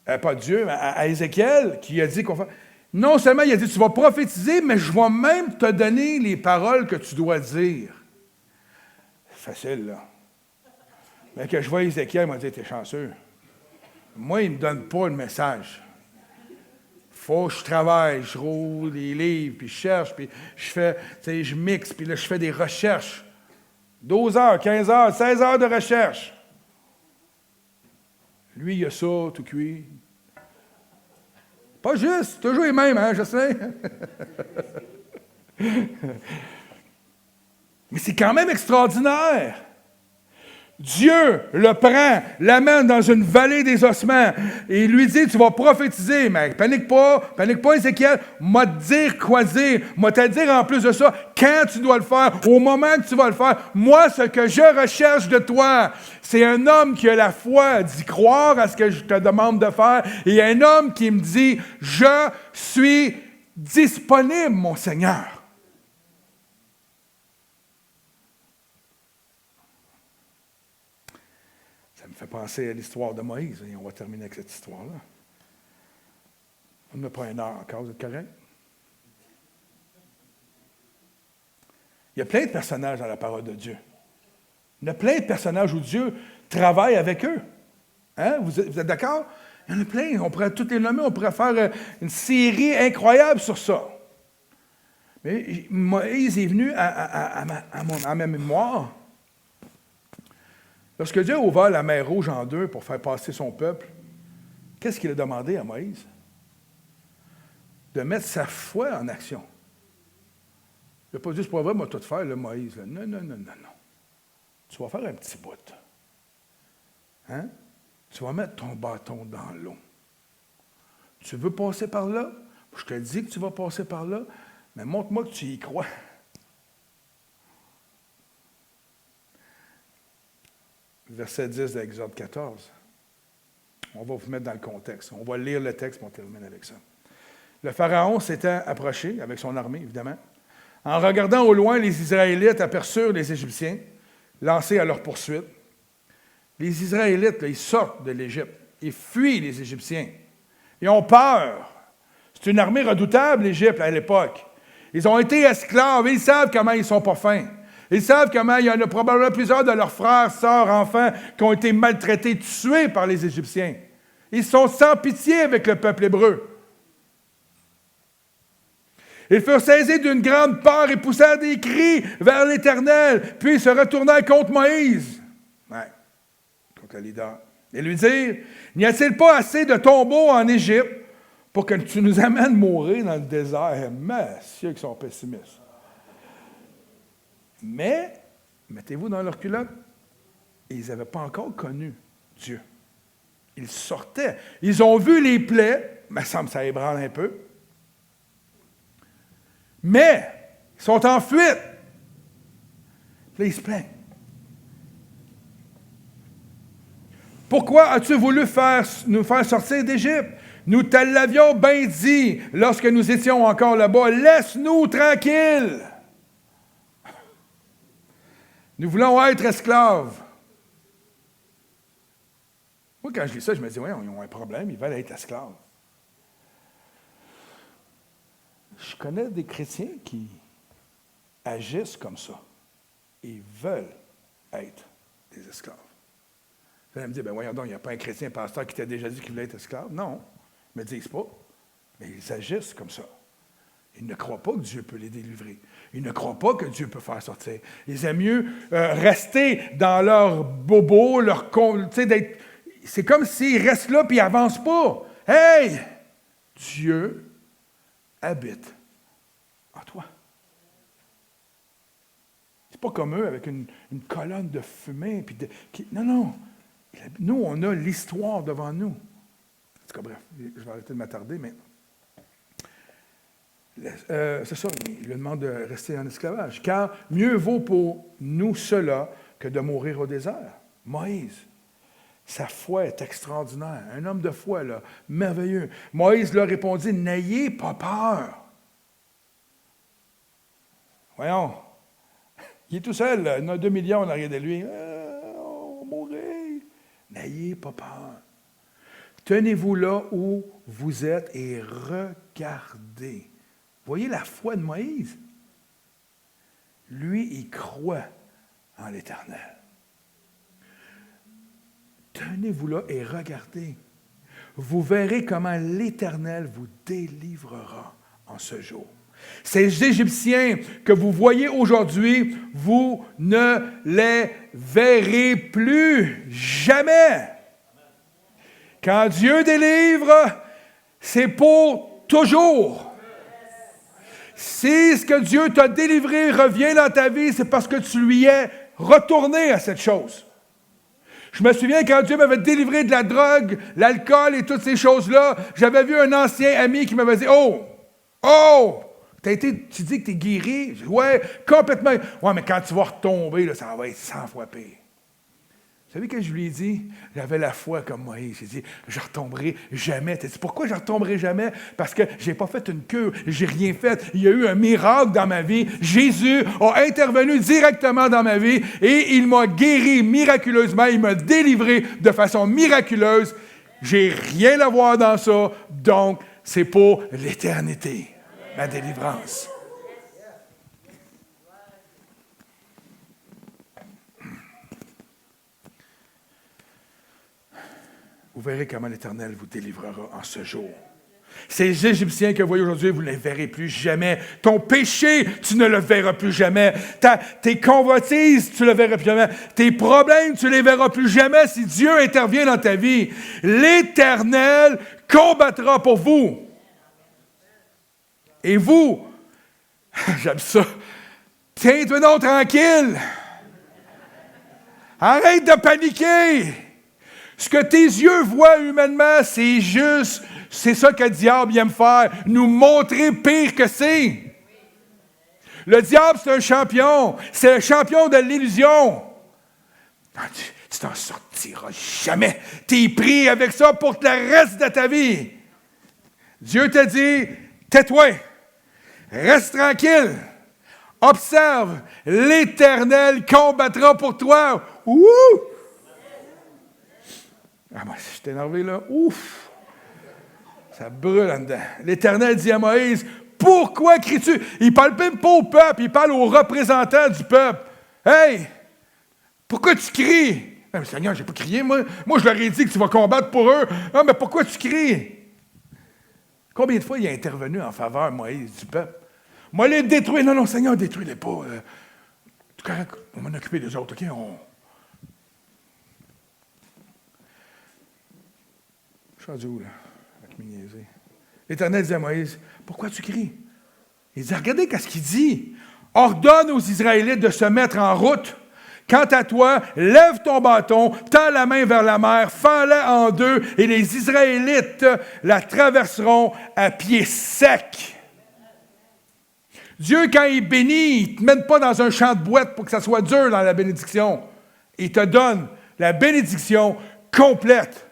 S1: pas Dieu, à Ézéchiel, qui a dit qu'on fait... Non seulement il a dit, tu vas prophétiser, mais je vais même te donner les paroles que tu dois dire. C'est facile, là. Mais quand je vois Ézéchiel, il m'a dit, t'es chanceux. Moi, il ne me donne pas le message. Il faut que je travaille, je roule des livres, puis je cherche, puis je fais, tu sais, je mixe, puis là, je fais des recherches. 12 heures, 15 heures, 16 heures de recherche. Lui, il a ça, tout cuit. Pas juste, toujours les mêmes, hein, je sais. Mais c'est quand même extraordinaire. Dieu le prend, l'amène dans une vallée des ossements et il lui dit, tu vas prophétiser, mais panique pas Ézéchiel, m'a te dire quoi dire, m'a te dire en plus de ça, quand tu dois le faire, au moment que tu vas le faire. Moi, ce que je recherche de toi, c'est un homme qui a la foi d'y croire à ce que je te demande de faire et un homme qui me dit, je suis disponible, mon Seigneur. Ça me fait penser à l'histoire de Moïse, et on va terminer avec cette histoire-là. On n'a pas une heure encore, vous êtes correct? Il y a plein de personnages dans la parole de Dieu. Il y en a plein de personnages où Dieu travaille avec eux. Hein? Vous êtes d'accord? Il y en a plein. On pourrait toutes les nommer, on pourrait faire une série incroyable sur ça. Mais Moïse est venu à ma mémoire. Lorsque Dieu a ouvert la mer Rouge en deux pour faire passer son peuple, qu'est-ce qu'il a demandé à Moïse? De mettre sa foi en action. Il n'a pas dit, c'est pas vrai, moi, tout faire, là, Moïse. Là. Non. Tu vas faire un petit bout. Hein? Tu vas mettre ton bâton dans l'eau. Tu veux passer par là? Je te dis que tu vas passer par là, mais montre-moi que tu y crois. Verset 10 de Exode 14. On va vous mettre dans le contexte. On va lire le texte, on termine avec ça. Le Pharaon s'était approché, avec son armée, évidemment. En regardant au loin, les Israélites aperçurent les Égyptiens, lancés à leur poursuite. Les Israélites, là, ils sortent de l'Égypte. Ils fuient les Égyptiens. Ils ont peur. C'est une armée redoutable, l'Égypte, à l'époque. Ils ont été esclaves. Ils savent comment ils ne sont pas fins. Ils savent comment il y en a probablement plusieurs de leurs frères, sœurs, enfants qui ont été maltraités, tués par les Égyptiens. Ils sont sans pitié avec le peuple hébreu. Ils furent saisis d'une grande peur et poussèrent des cris vers l'Éternel, puis ils se retournèrent contre Moïse, contre le leader, et lui dirent, n'y a-t-il pas assez de tombeaux en Égypte pour que tu nous amènes mourir dans le désert? Messieurs qui sont pessimistes. Mais, mettez-vous dans leur culotte, ils n'avaient pas encore connu Dieu. Ils sortaient. Ils ont vu les plaies, mais ça me semble ébranle un peu. Mais, ils sont en fuite. Là, ils se plaignent. Pourquoi as-tu voulu nous faire sortir d'Égypte? Nous te l'avions bien dit lorsque nous étions encore là-bas. Laisse-nous tranquilles. Nous voulons être esclaves. Moi, quand je lis ça, je me dis, oui, ils ont un problème, ils veulent être esclaves. Je connais des chrétiens qui agissent comme ça. Ils veulent être des esclaves. Vous allez me dire, ben voyons donc, il n'y a pas un chrétien pasteur qui t'a déjà dit qu'il voulait être esclave. Non, ils ne me disent pas. Mais ils agissent comme ça. Ils ne croient pas que Dieu peut les délivrer. Ils ne croient pas que Dieu peut faire sortir. Ils aiment mieux rester dans leur bobo, leur... C'est comme s'ils restent là et ils n'avancent pas. Hey! Dieu habite en toi. C'est pas comme eux avec une colonne de fumée. Non. Nous, on a l'histoire devant nous. En tout cas, bref, je vais arrêter de m'attarder, mais c'est ça, il lui demande de rester en esclavage. Car mieux vaut pour nous cela que de mourir au désert. Moïse, sa foi est extraordinaire. Un homme de foi, là, merveilleux. Moïse leur répondit, n'ayez pas peur. Voyons, il est tout seul, là. Il y en a 2 millions en arrière de lui. On va mourir. N'ayez pas peur. Tenez-vous là où vous êtes et regardez. Voyez la foi de Moïse? Lui, il croit en l'Éternel. Tenez-vous là et regardez. Vous verrez comment l'Éternel vous délivrera en ce jour. Ces Égyptiens que vous voyez aujourd'hui, vous ne les verrez plus jamais. Quand Dieu délivre, c'est pour toujours. Si ce que Dieu t'a délivré revient dans ta vie, c'est parce que tu lui es retourné à cette chose. Je me souviens quand Dieu m'avait délivré de la drogue, l'alcool et toutes ces choses-là, j'avais vu un ancien ami qui m'avait dit « Oh! Tu dis que tu es guéri? » Ouais, complètement. Ouais, mais quand tu vas retomber, là, ça va être 100 fois pire. Vous savez que je lui ai dit? J'avais la foi comme Moïse. J'ai dit, je ne retomberai jamais. Tu as dit, pourquoi je ne retomberai jamais? Parce que je n'ai pas fait une cure, je n'ai rien fait. Il y a eu un miracle dans ma vie. Jésus a intervenu directement dans ma vie et il m'a guéri miraculeusement. Il m'a délivré de façon miraculeuse. J'ai rien à voir dans ça, donc c'est pour l'éternité, ma délivrance. Vous verrez comment l'Éternel vous délivrera en ce jour. Ces Égyptiens que vous voyez aujourd'hui, vous ne les verrez plus jamais. Ton péché, tu ne le verras plus jamais. Tes convoitises, tu ne le verras plus jamais. Tes problèmes, tu ne les verras plus jamais si Dieu intervient dans ta vie. L'Éternel combattra pour vous. Et vous, j'aime ça, tiens-toi donc tranquille. Arrête de paniquer. Ce que tes yeux voient humainement, c'est juste, c'est ça que le diable aime faire, nous montrer pire que c'est. Le diable, c'est un champion. C'est le champion de l'illusion. Tu t'en sortiras jamais. Tu es pris avec ça pour le reste de ta vie. Dieu te dit, tais-toi, reste tranquille, observe, l'Éternel combattra pour toi. Ouh! Ah, moi, je suis énervé, là. Ouf! Ça brûle en dedans. L'Éternel dit à Moïse, « Pourquoi cries-tu? » Il ne parle même pas au peuple, il parle aux représentants du peuple. « Hey! Pourquoi tu cries? » « Mais Seigneur, je n'ai pas crié, moi. Moi, je leur ai dit que tu vas combattre pour eux. Ah, mais pourquoi tu cries? » Combien de fois il a intervenu en faveur, Moïse, du peuple? « Moi, les détruire. » Non, Seigneur, détruis-les pas. On va en occuper des autres, OK? Je suis rendu où, là? Avec mes niaiseries. L'Éternel dit à Moïse, « Pourquoi tu cries? » Il dit, « Regardez qu'est-ce qu'il dit. Ordonne aux Israélites de se mettre en route. Quant à toi, lève ton bâton, tends la main vers la mer, fends-la en deux, et les Israélites la traverseront à pied sec. » Dieu, quand il bénit, il ne te mène pas dans un champ de boîte pour que ça soit dur dans la bénédiction. Il te donne la bénédiction complète.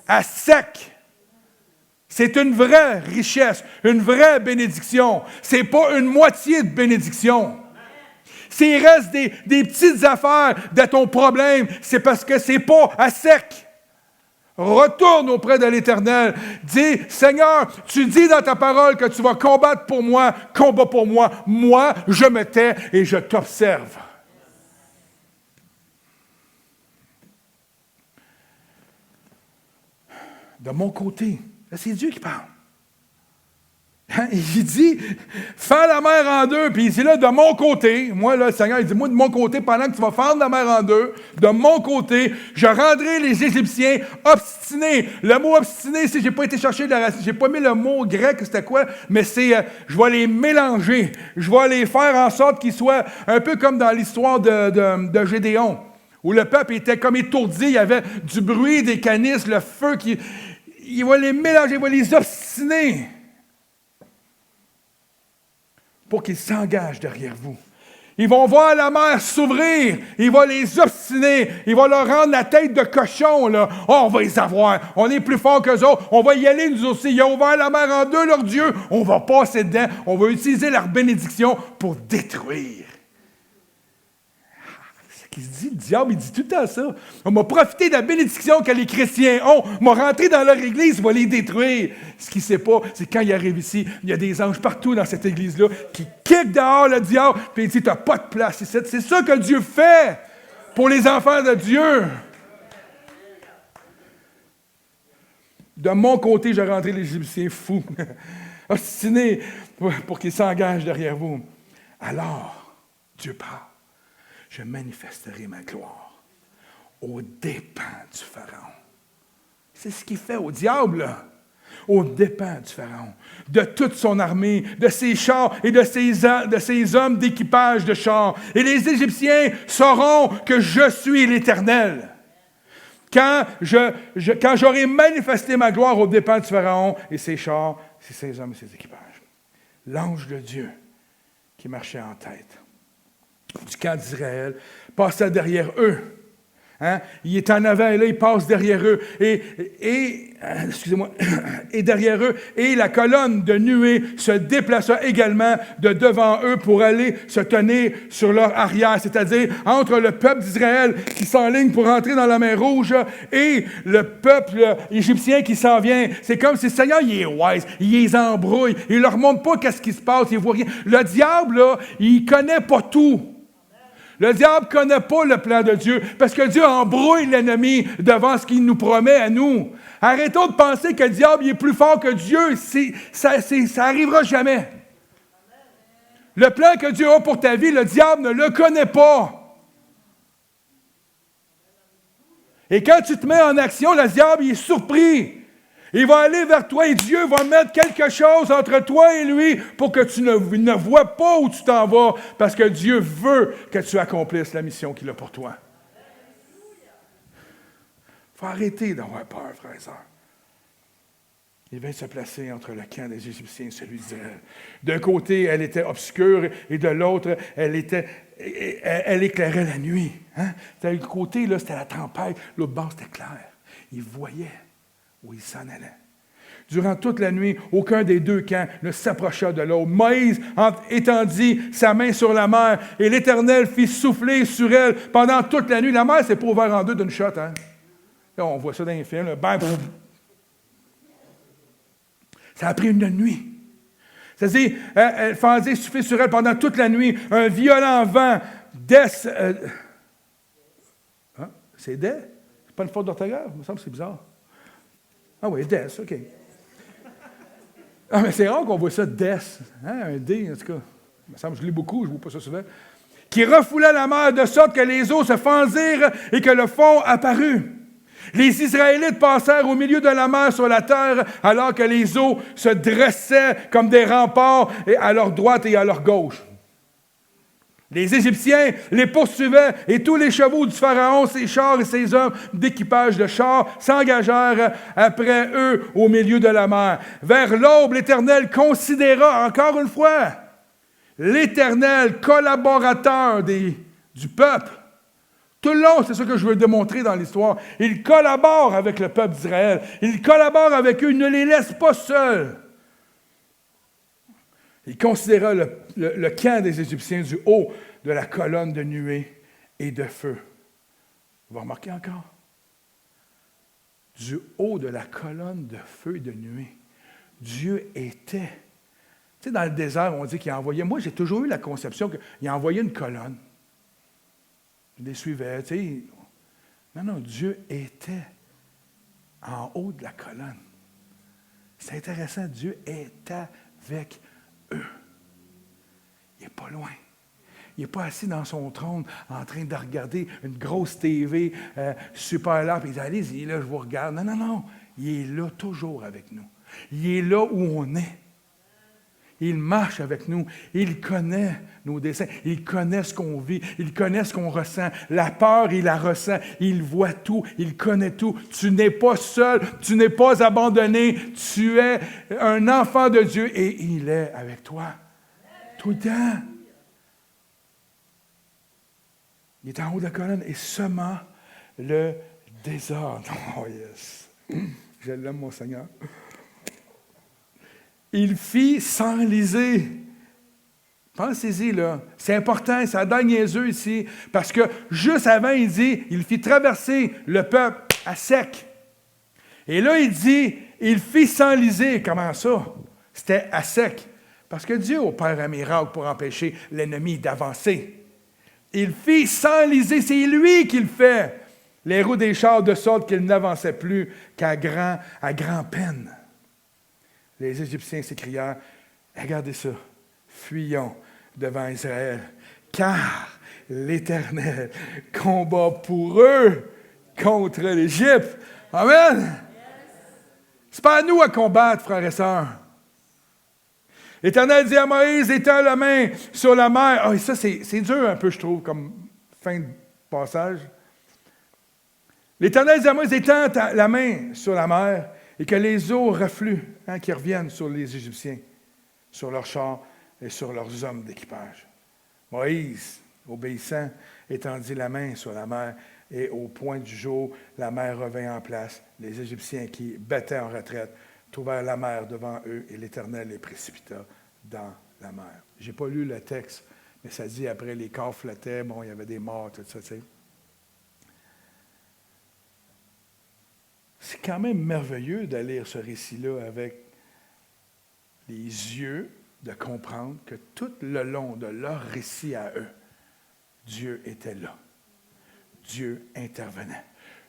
S1: À sec. C'est une vraie richesse, une vraie bénédiction. Ce n'est pas une moitié de bénédiction. S'il reste des petites affaires de ton problème, c'est parce que ce n'est pas à sec. Retourne auprès de l'Éternel. Dis, Seigneur, tu dis dans ta parole que tu vas combattre pour moi, combat pour moi. Moi, je me tais et je t'observe. De mon côté, là, c'est Dieu qui parle. Hein? Il dit, fends la mer en deux, puis il dit là, de mon côté, moi, là, le Seigneur, il dit, moi, de mon côté, pendant que tu vas fendre la mer en deux, de mon côté, je rendrai les Égyptiens obstinés. Le mot obstiné, si j'ai pas été chercher de la racine, j'ai pas mis le mot grec, c'était quoi, mais c'est, je vais les mélanger, je vais les faire en sorte qu'ils soient un peu comme dans l'histoire de Gédéon, où le peuple était comme étourdi, il y avait du bruit, des canisses, le feu qui... Il va les mélanger, il va les obstiner pour qu'ils s'engagent derrière vous. Ils vont voir la mer s'ouvrir, il va les obstiner, il va leur rendre la tête de cochon, là. Oh, on va les avoir, on est plus fort qu'eux autres, on va y aller nous aussi. Ils ont ouvert la mer en deux, leur Dieu, on va passer dedans, on va utiliser leur bénédiction pour détruire. Il se dit, le diable, il dit tout le temps ça. On m'a profité de la bénédiction que les chrétiens ont. On m'a rentré dans leur église, on va les détruire. Ce qu'il ne sait pas, c'est quand il arrive ici, il y a des anges partout dans cette église-là qui kickent dehors le diable, puis il dit, tu n'as pas de place ici. C'est ça que Dieu fait pour les enfants de Dieu. De mon côté, je rendrai les Égyptiens fous, obstinés, pour qu'ils s'engagent derrière vous. Alors, Dieu parle. Je manifesterai ma gloire aux dépens du Pharaon. C'est ce qu'il fait au diable, là. Aux dépens du Pharaon, de toute son armée, de ses chars et de ses hommes d'équipage de chars. Et les Égyptiens sauront que je suis l'Éternel. Quand j'aurai manifesté ma gloire aux dépens du Pharaon et ses chars, ses hommes et ses équipages. L'ange de Dieu qui marchait en tête du camp d'Israël, passait derrière eux. Hein? Il est en avant et là, il passe derrière eux. Et derrière eux, et la colonne de nuée se déplaça également de devant eux pour aller se tenir sur leur arrière, c'est-à-dire entre le peuple d'Israël qui s'enligne pour entrer dans la mer Rouge et le peuple égyptien qui s'en vient. C'est comme si le Seigneur, il est wise, il les embrouille, il leur montre pas qu'est-ce qui se passe, il voit rien. Le diable, là, il connaît pas tout. Le diable ne connaît pas le plan de Dieu parce que Dieu embrouille l'ennemi devant ce qu'il nous promet à nous. Arrêtons de penser que le diable il est plus fort que Dieu. Ça n'arrivera jamais. Le plan que Dieu a pour ta vie, le diable ne le connaît pas. Et quand tu te mets en action, le diable il est surpris. Il va aller vers toi et Dieu va mettre quelque chose entre toi et lui pour que tu ne vois pas où tu t'en vas parce que Dieu veut que tu accomplisses la mission qu'il a pour toi. Il faut arrêter d'avoir peur, frères et sœurs. Il vient se placer entre le camp des Égyptiens et celui d'Israël. D'un côté, elle était obscure et de l'autre, elle éclairait la nuit. Hein? D'un côté, là, c'était la tempête, l'autre bord, c'était clair. Il voyait où il s'en allait. Durant toute la nuit, aucun des deux camps ne s'approcha de l'autre. Moïse étendit sa main sur la mer et l'Éternel fit souffler sur elle pendant toute la nuit. La mer, c'est pas ouvert en deux d'une shot. Hein? Là, on voit ça dans les films. Là, bam, ça a pris une nuit. C'est-à-dire, elle faisait souffler sur elle pendant toute la nuit. Un violent vent c'est des? C'est pas une faute d'orthographe? Il me semble que c'est bizarre. Ah oui, des, OK. Ah, mais c'est rare qu'on voit ça, des. Hein, un D, en tout cas. Il me semble que je lis beaucoup, je ne vois pas ça souvent. Qui refoula la mer de sorte que les eaux se fendirent et que le fond apparut. Les Israélites passèrent au milieu de la mer sur la terre alors que les eaux se dressaient comme des remparts à leur droite et à leur gauche. Les Égyptiens les poursuivaient et tous les chevaux du Pharaon, ses chars et ses hommes d'équipage de chars s'engagèrent après eux au milieu de la mer. Vers l'aube, l'Éternel considéra, encore une fois, l'Éternel collaborateur du peuple. Tout le long, c'est ça que je veux démontrer dans l'histoire. Il collabore avec le peuple d'Israël. Il collabore avec eux, il ne les laisse pas seuls. Il considéra le camp des Égyptiens du haut de la colonne de nuée et de feu. Vous remarquez encore? du haut de la colonne de feu et de nuée, Dieu était. Tu sais, dans le désert, on dit qu'il a envoyé. Moi, j'ai toujours eu la conception qu'il a envoyé une colonne. Je les suivais, tu sais. Non, Dieu était en haut de la colonne. C'est intéressant, Dieu est avec eux. Il n'est pas loin. Il n'est pas assis dans son trône en train de regarder une grosse TV super là, puis il dit, allez-y, là, je vous regarde. Non. Il est là toujours avec nous. Il est là où on est. Il marche avec nous. Il connaît nos desseins. Il connaît ce qu'on vit. Il connaît ce qu'on ressent. La peur, il la ressent. Il voit tout. Il connaît tout. Tu n'es pas seul. Tu n'es pas abandonné. Tu es un enfant de Dieu et il est avec toi. Tout le temps. Il est en haut de la colonne et semant le désordre. Oh yes! Je l'aime, mon Seigneur. Il fit s'enliser. Pensez-y, là. C'est important, ça donne niaiseux ici. Parce que juste avant, il dit, il fit traverser le peuple à sec. Et là, il dit, il fit s'enliser. Comment ça? C'était à sec. Parce que Dieu opère un miracle pour empêcher l'ennemi d'avancer. Il fit s'enliser. C'est lui qui le fait. Les roues des chars de sorte qu'ils n'avançaient plus à grand peine. Les Égyptiens s'écrièrent, regardez ça, fuyons devant Israël, car l'Éternel combat pour eux contre l'Égypte. Amen! C'est pas à nous à combattre, frères et sœurs. L'Éternel dit à Moïse, étends la main sur la mer. Ah, et ça, c'est dur un peu, je trouve, comme fin de passage. L'Éternel dit à Moïse, étends la main sur la mer et que les eaux refluent, qui reviennent sur les Égyptiens, sur leurs chars et sur leurs hommes d'équipage. Moïse, obéissant, étendit la main sur la mer et au point du jour, la mer revint en place. Les Égyptiens qui battaient en retraite trouvèrent la mer devant eux et l'Éternel les précipita dans la mer. Je n'ai pas lu le texte, mais ça dit après les corps flottaient, bon, il y avait des morts, tout ça, tu sais. C'est quand même merveilleux de lire ce récit-là avec les yeux, de comprendre que tout le long de leur récit à eux, Dieu était là. Dieu intervenait.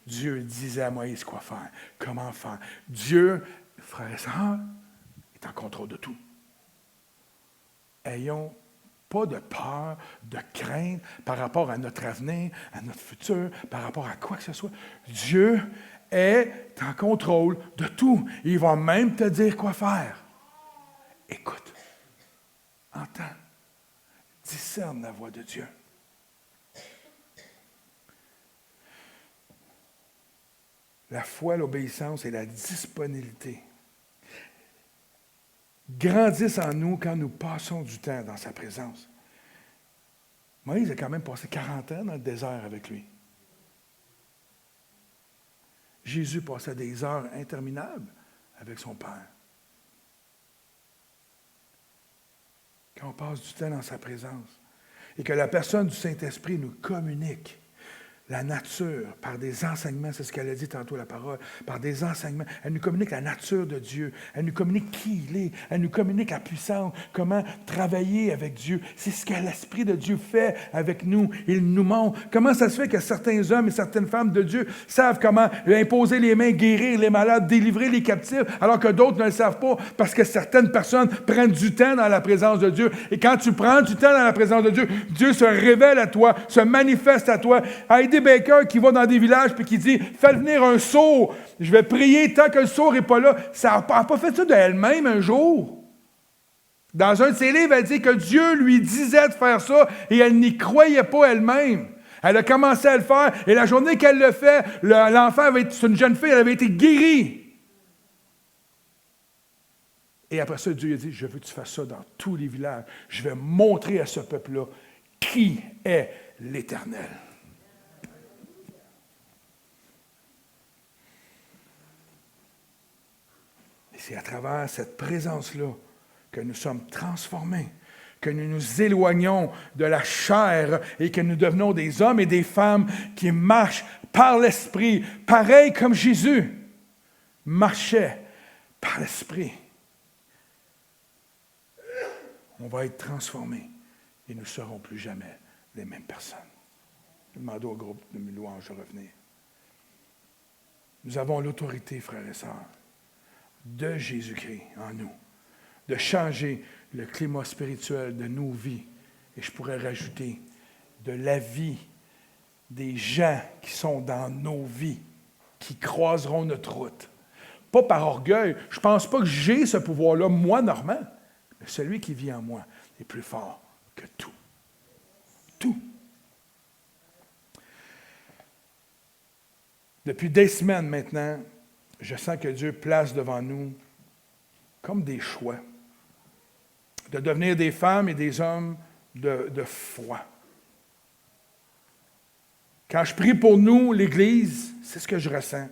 S1: Dieu disait à Moïse quoi faire, comment faire. Dieu, frères et sœurs, est en contrôle de tout. Ayons pas de peur, de crainte par rapport à notre avenir, à notre futur, par rapport à quoi que ce soit. Dieu est en contrôle de tout. Il va même te dire quoi faire. Écoute, entends, discerne la voix de Dieu. La foi, l'obéissance et la disponibilité grandissent en nous quand nous passons du temps dans sa présence. Moïse a quand même passé 40 ans dans le désert avec lui. Jésus passait des heures interminables avec son Père. Quand on passe du temps dans sa présence et que la personne du Saint-Esprit nous communique la nature, par des enseignements, c'est ce qu'elle a dit tantôt, la parole, par des enseignements. Elle nous communique la nature de Dieu. Elle nous communique qui il est. Elle nous communique la puissance, comment travailler avec Dieu. C'est ce que l'Esprit de Dieu fait avec nous. Il nous montre. Comment ça se fait que certains hommes et certaines femmes de Dieu savent comment imposer les mains, guérir les malades, délivrer les captifs, alors que d'autres ne le savent pas, parce que certaines personnes prennent du temps dans la présence de Dieu. Et quand tu prends du temps dans la présence de Dieu, Dieu se révèle à toi, se manifeste à toi. Heidi Baker qui va dans des villages et qui dit « Fais venir un sourd, je vais prier tant que le sourd n'est pas là. » Ça n'a pas fait ça d'elle-même un jour. Dans un de ses livres, elle dit que Dieu lui disait de faire ça et elle n'y croyait pas elle-même. Elle a commencé à le faire et la journée qu'elle le fait, l'enfant, c'est une jeune fille, elle avait été guérie. Et après ça, Dieu a dit « Je veux que tu fasses ça dans tous les villages. Je vais montrer à ce peuple-là qui est l'Éternel. » C'est à travers cette présence-là que nous sommes transformés, que nous nous éloignons de la chair et que nous devenons des hommes et des femmes qui marchent par l'Esprit, pareil comme Jésus. marchait par l'Esprit, on va être transformés et nous ne serons plus jamais les mêmes personnes. Je demande au groupe de louanges de revenir. Nous avons l'autorité, frères et sœurs, de Jésus-Christ en nous, de changer le climat spirituel de nos vies. Et je pourrais rajouter de la vie des gens qui sont dans nos vies, qui croiseront notre route. Pas par orgueil. Je ne pense pas que j'ai ce pouvoir-là, moi, Normand. Mais celui qui vit en moi est plus fort que tout. Tout. Depuis des semaines maintenant, je sens que Dieu place devant nous comme des choix de devenir des femmes et des hommes de foi. Quand je prie pour nous, l'Église, c'est ce que je ressens.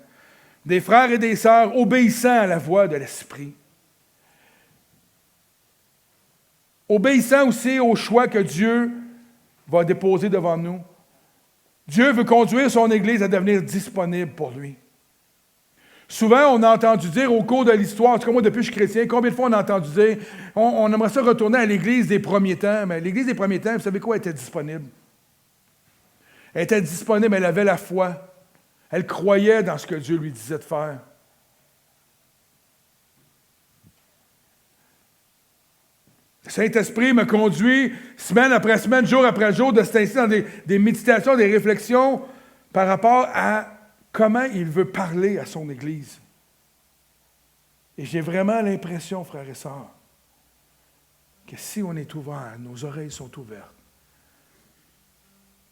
S1: Des frères et des sœurs obéissant à la voix de l'Esprit. Obéissant aussi au choix que Dieu va déposer devant nous. Dieu veut conduire son Église à devenir disponible pour lui. Souvent, on a entendu dire au cours de l'histoire, en tout cas moi depuis que je suis chrétien, combien de fois on a entendu dire, on aimerait ça retourner à l'Église des premiers temps, mais l'Église des premiers temps, vous savez quoi, elle était disponible. Elle était disponible, elle avait la foi. Elle croyait dans ce que Dieu lui disait de faire. Le Saint-Esprit me conduit semaine après semaine, jour après jour, de cet instant dans des méditations, des réflexions par rapport à comment il veut parler à son Église. Et j'ai vraiment l'impression, frères et sœurs, que si on est ouvert, nos oreilles sont ouvertes,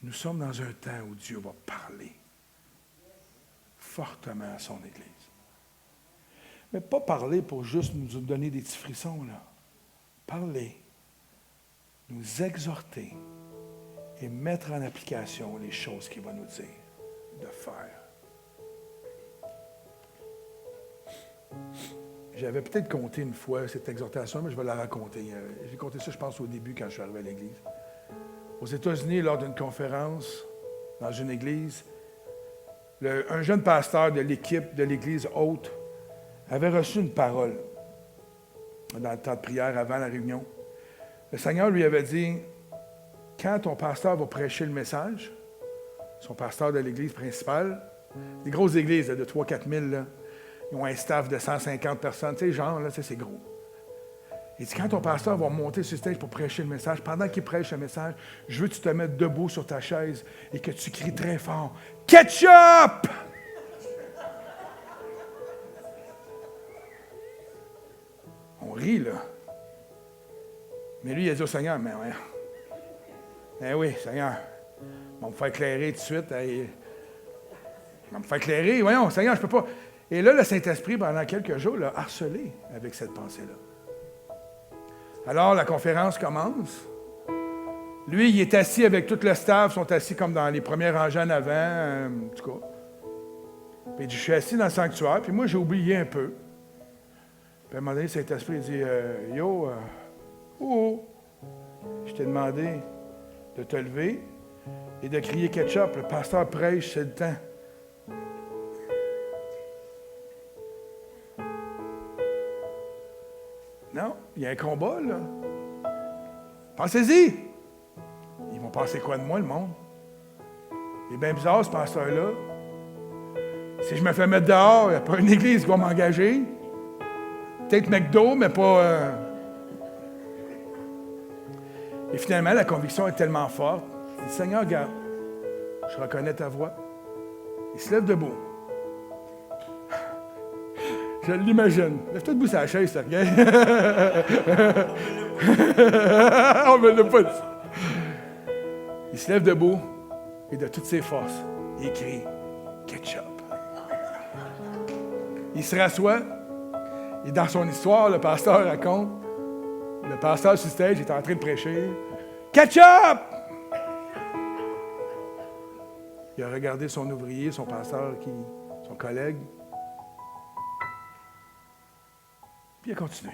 S1: nous sommes dans un temps où Dieu va parler fortement à son Église. Mais pas parler pour juste nous donner des petits frissons, là. Parler, nous exhorter et mettre en application les choses qu'il va nous dire de faire. J'avais peut-être compté une fois cette exhortation, mais je vais la raconter. J'ai compté ça, je pense, au début, quand je suis arrivé à l'Église. Aux États-Unis, lors d'une conférence, dans une église, un jeune pasteur de l'équipe de l'Église haute avait reçu une parole dans le temps de prière avant la réunion. Le Seigneur lui avait dit, quand ton pasteur va prêcher le message, son pasteur de l'église principale, des grosses églises là, de 3-4 000, là, ils ont un staff de 150 personnes, tu sais, genre, là, c'est gros. Il dit, quand ton pasteur va monter sur le stage pour prêcher le message, pendant qu'il prêche le message, je veux que tu te mettes debout sur ta chaise et que tu cries très fort, « Ketchup! » On rit, là. Mais lui, il a dit au Seigneur, mais ouais. Eh oui, Seigneur, on va me faire éclairer tout de suite. Il va me faire éclairer. Voyons, Seigneur, je ne peux pas. Et là, le Saint-Esprit, pendant quelques jours, l'a harcelé avec cette pensée-là. Alors, la conférence commence. Lui, il est assis avec tout le staff, ils sont assis comme dans les premiers rangées en avant, en tout cas. Puis il dit, je suis assis dans le sanctuaire, puis moi, j'ai oublié un peu. Puis à un moment donné, le Saint-Esprit dit, yo, je t'ai demandé de te lever et de crier ketchup. Le pasteur prêche, c'est le temps. Non, il y a un combat, là. Pensez-y. Ils vont penser quoi de moi, le monde? Il est bien bizarre, ce pasteur-là. Si je me fais mettre dehors, il n'y a pas une église qui va m'engager. Peut-être McDo, mais pas... Et finalement, la conviction est tellement forte. Il dit, Seigneur, regarde, je reconnais ta voix. Il se lève debout. Je l'imagine. Lève-toi debout sur la chaise, Sergueï. On me l'a pas dit. Il se lève debout et de toutes ses forces, il crie « Ketchup ». Il se rassoit et dans son histoire, le pasteur raconte, le pasteur sur le stage est en train de prêcher « Ketchup ». Il a regardé son ouvrier, son pasteur, son collègue. Puis il a continué.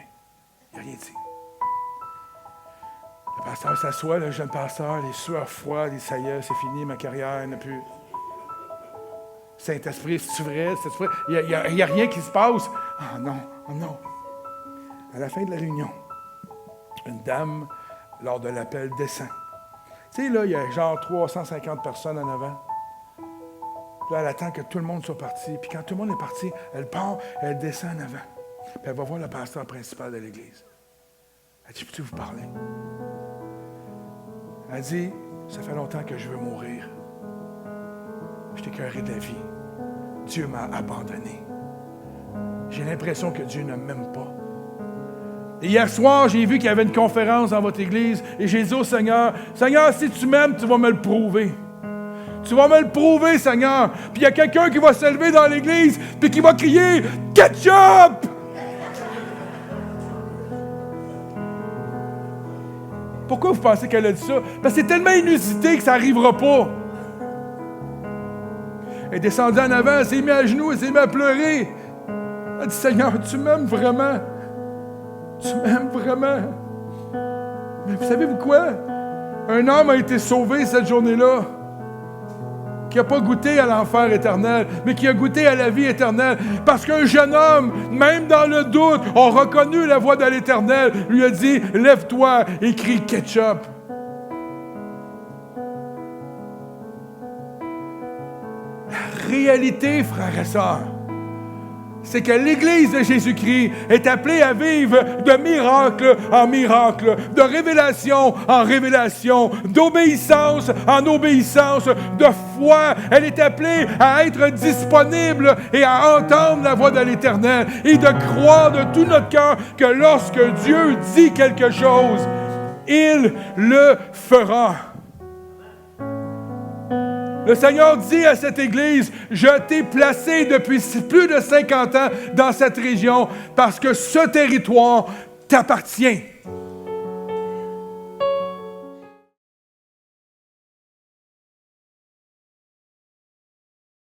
S1: Il n'a rien dit. Le pasteur s'assoit, le jeune pasteur, les sueurs froides, il dit, ça y est, c'est fini, ma carrière n'a plus. Saint-Esprit, c'est-tu vrai? C'est-tu vrai? Il n'y a rien qui se passe. Ah non, oh non. À la fin de la réunion, une dame, lors de l'appel, descend. Tu sais, là, il y a genre 350 personnes en avant. Puis là, elle attend que tout le monde soit parti. Puis quand tout le monde est parti, elle part, elle descend en avant. Puis elle va voir le pasteur principal de l'Église. Elle dit, peux-tu vous parler? Elle dit, ça fait longtemps que je veux mourir. Je t'ai écœuré de la vie. Dieu m'a abandonné. J'ai l'impression que Dieu ne m'aime pas. Et hier soir, j'ai vu qu'il y avait une conférence dans votre église et j'ai dit au Seigneur, Seigneur, si tu m'aimes, tu vas me le prouver. Tu vas me le prouver, Seigneur. Puis il y a quelqu'un qui va se lever dans l'église puis qui va crier « Ketchup! » Pourquoi vous pensez qu'elle a dit ça? Parce que c'est tellement inusité que ça n'arrivera pas. Elle est descendue en avant, elle s'est mise à genoux, elle s'est mise à pleurer. Elle a dit, Seigneur, tu m'aimes vraiment? Tu m'aimes vraiment? Mais vous savez-vous quoi? Un homme a été sauvé cette journée-là, qui n'a pas goûté à l'enfer éternel, mais qui a goûté à la vie éternelle. Parce qu'un jeune homme, même dans le doute, a reconnu la voix de l'Éternel, lui a dit, lève-toi et crie ketchup. La réalité, frères et sœurs, c'est que l'Église de Jésus-Christ est appelée à vivre de miracle en miracle, de révélation en révélation, d'obéissance en obéissance, de foi. Elle est appelée à être disponible et à entendre la voix de l'Éternel et de croire de tout notre cœur que lorsque Dieu dit quelque chose, il le fera. Le Seigneur dit à cette Église, je t'ai placé depuis plus de 50 ans dans cette région parce que ce territoire t'appartient.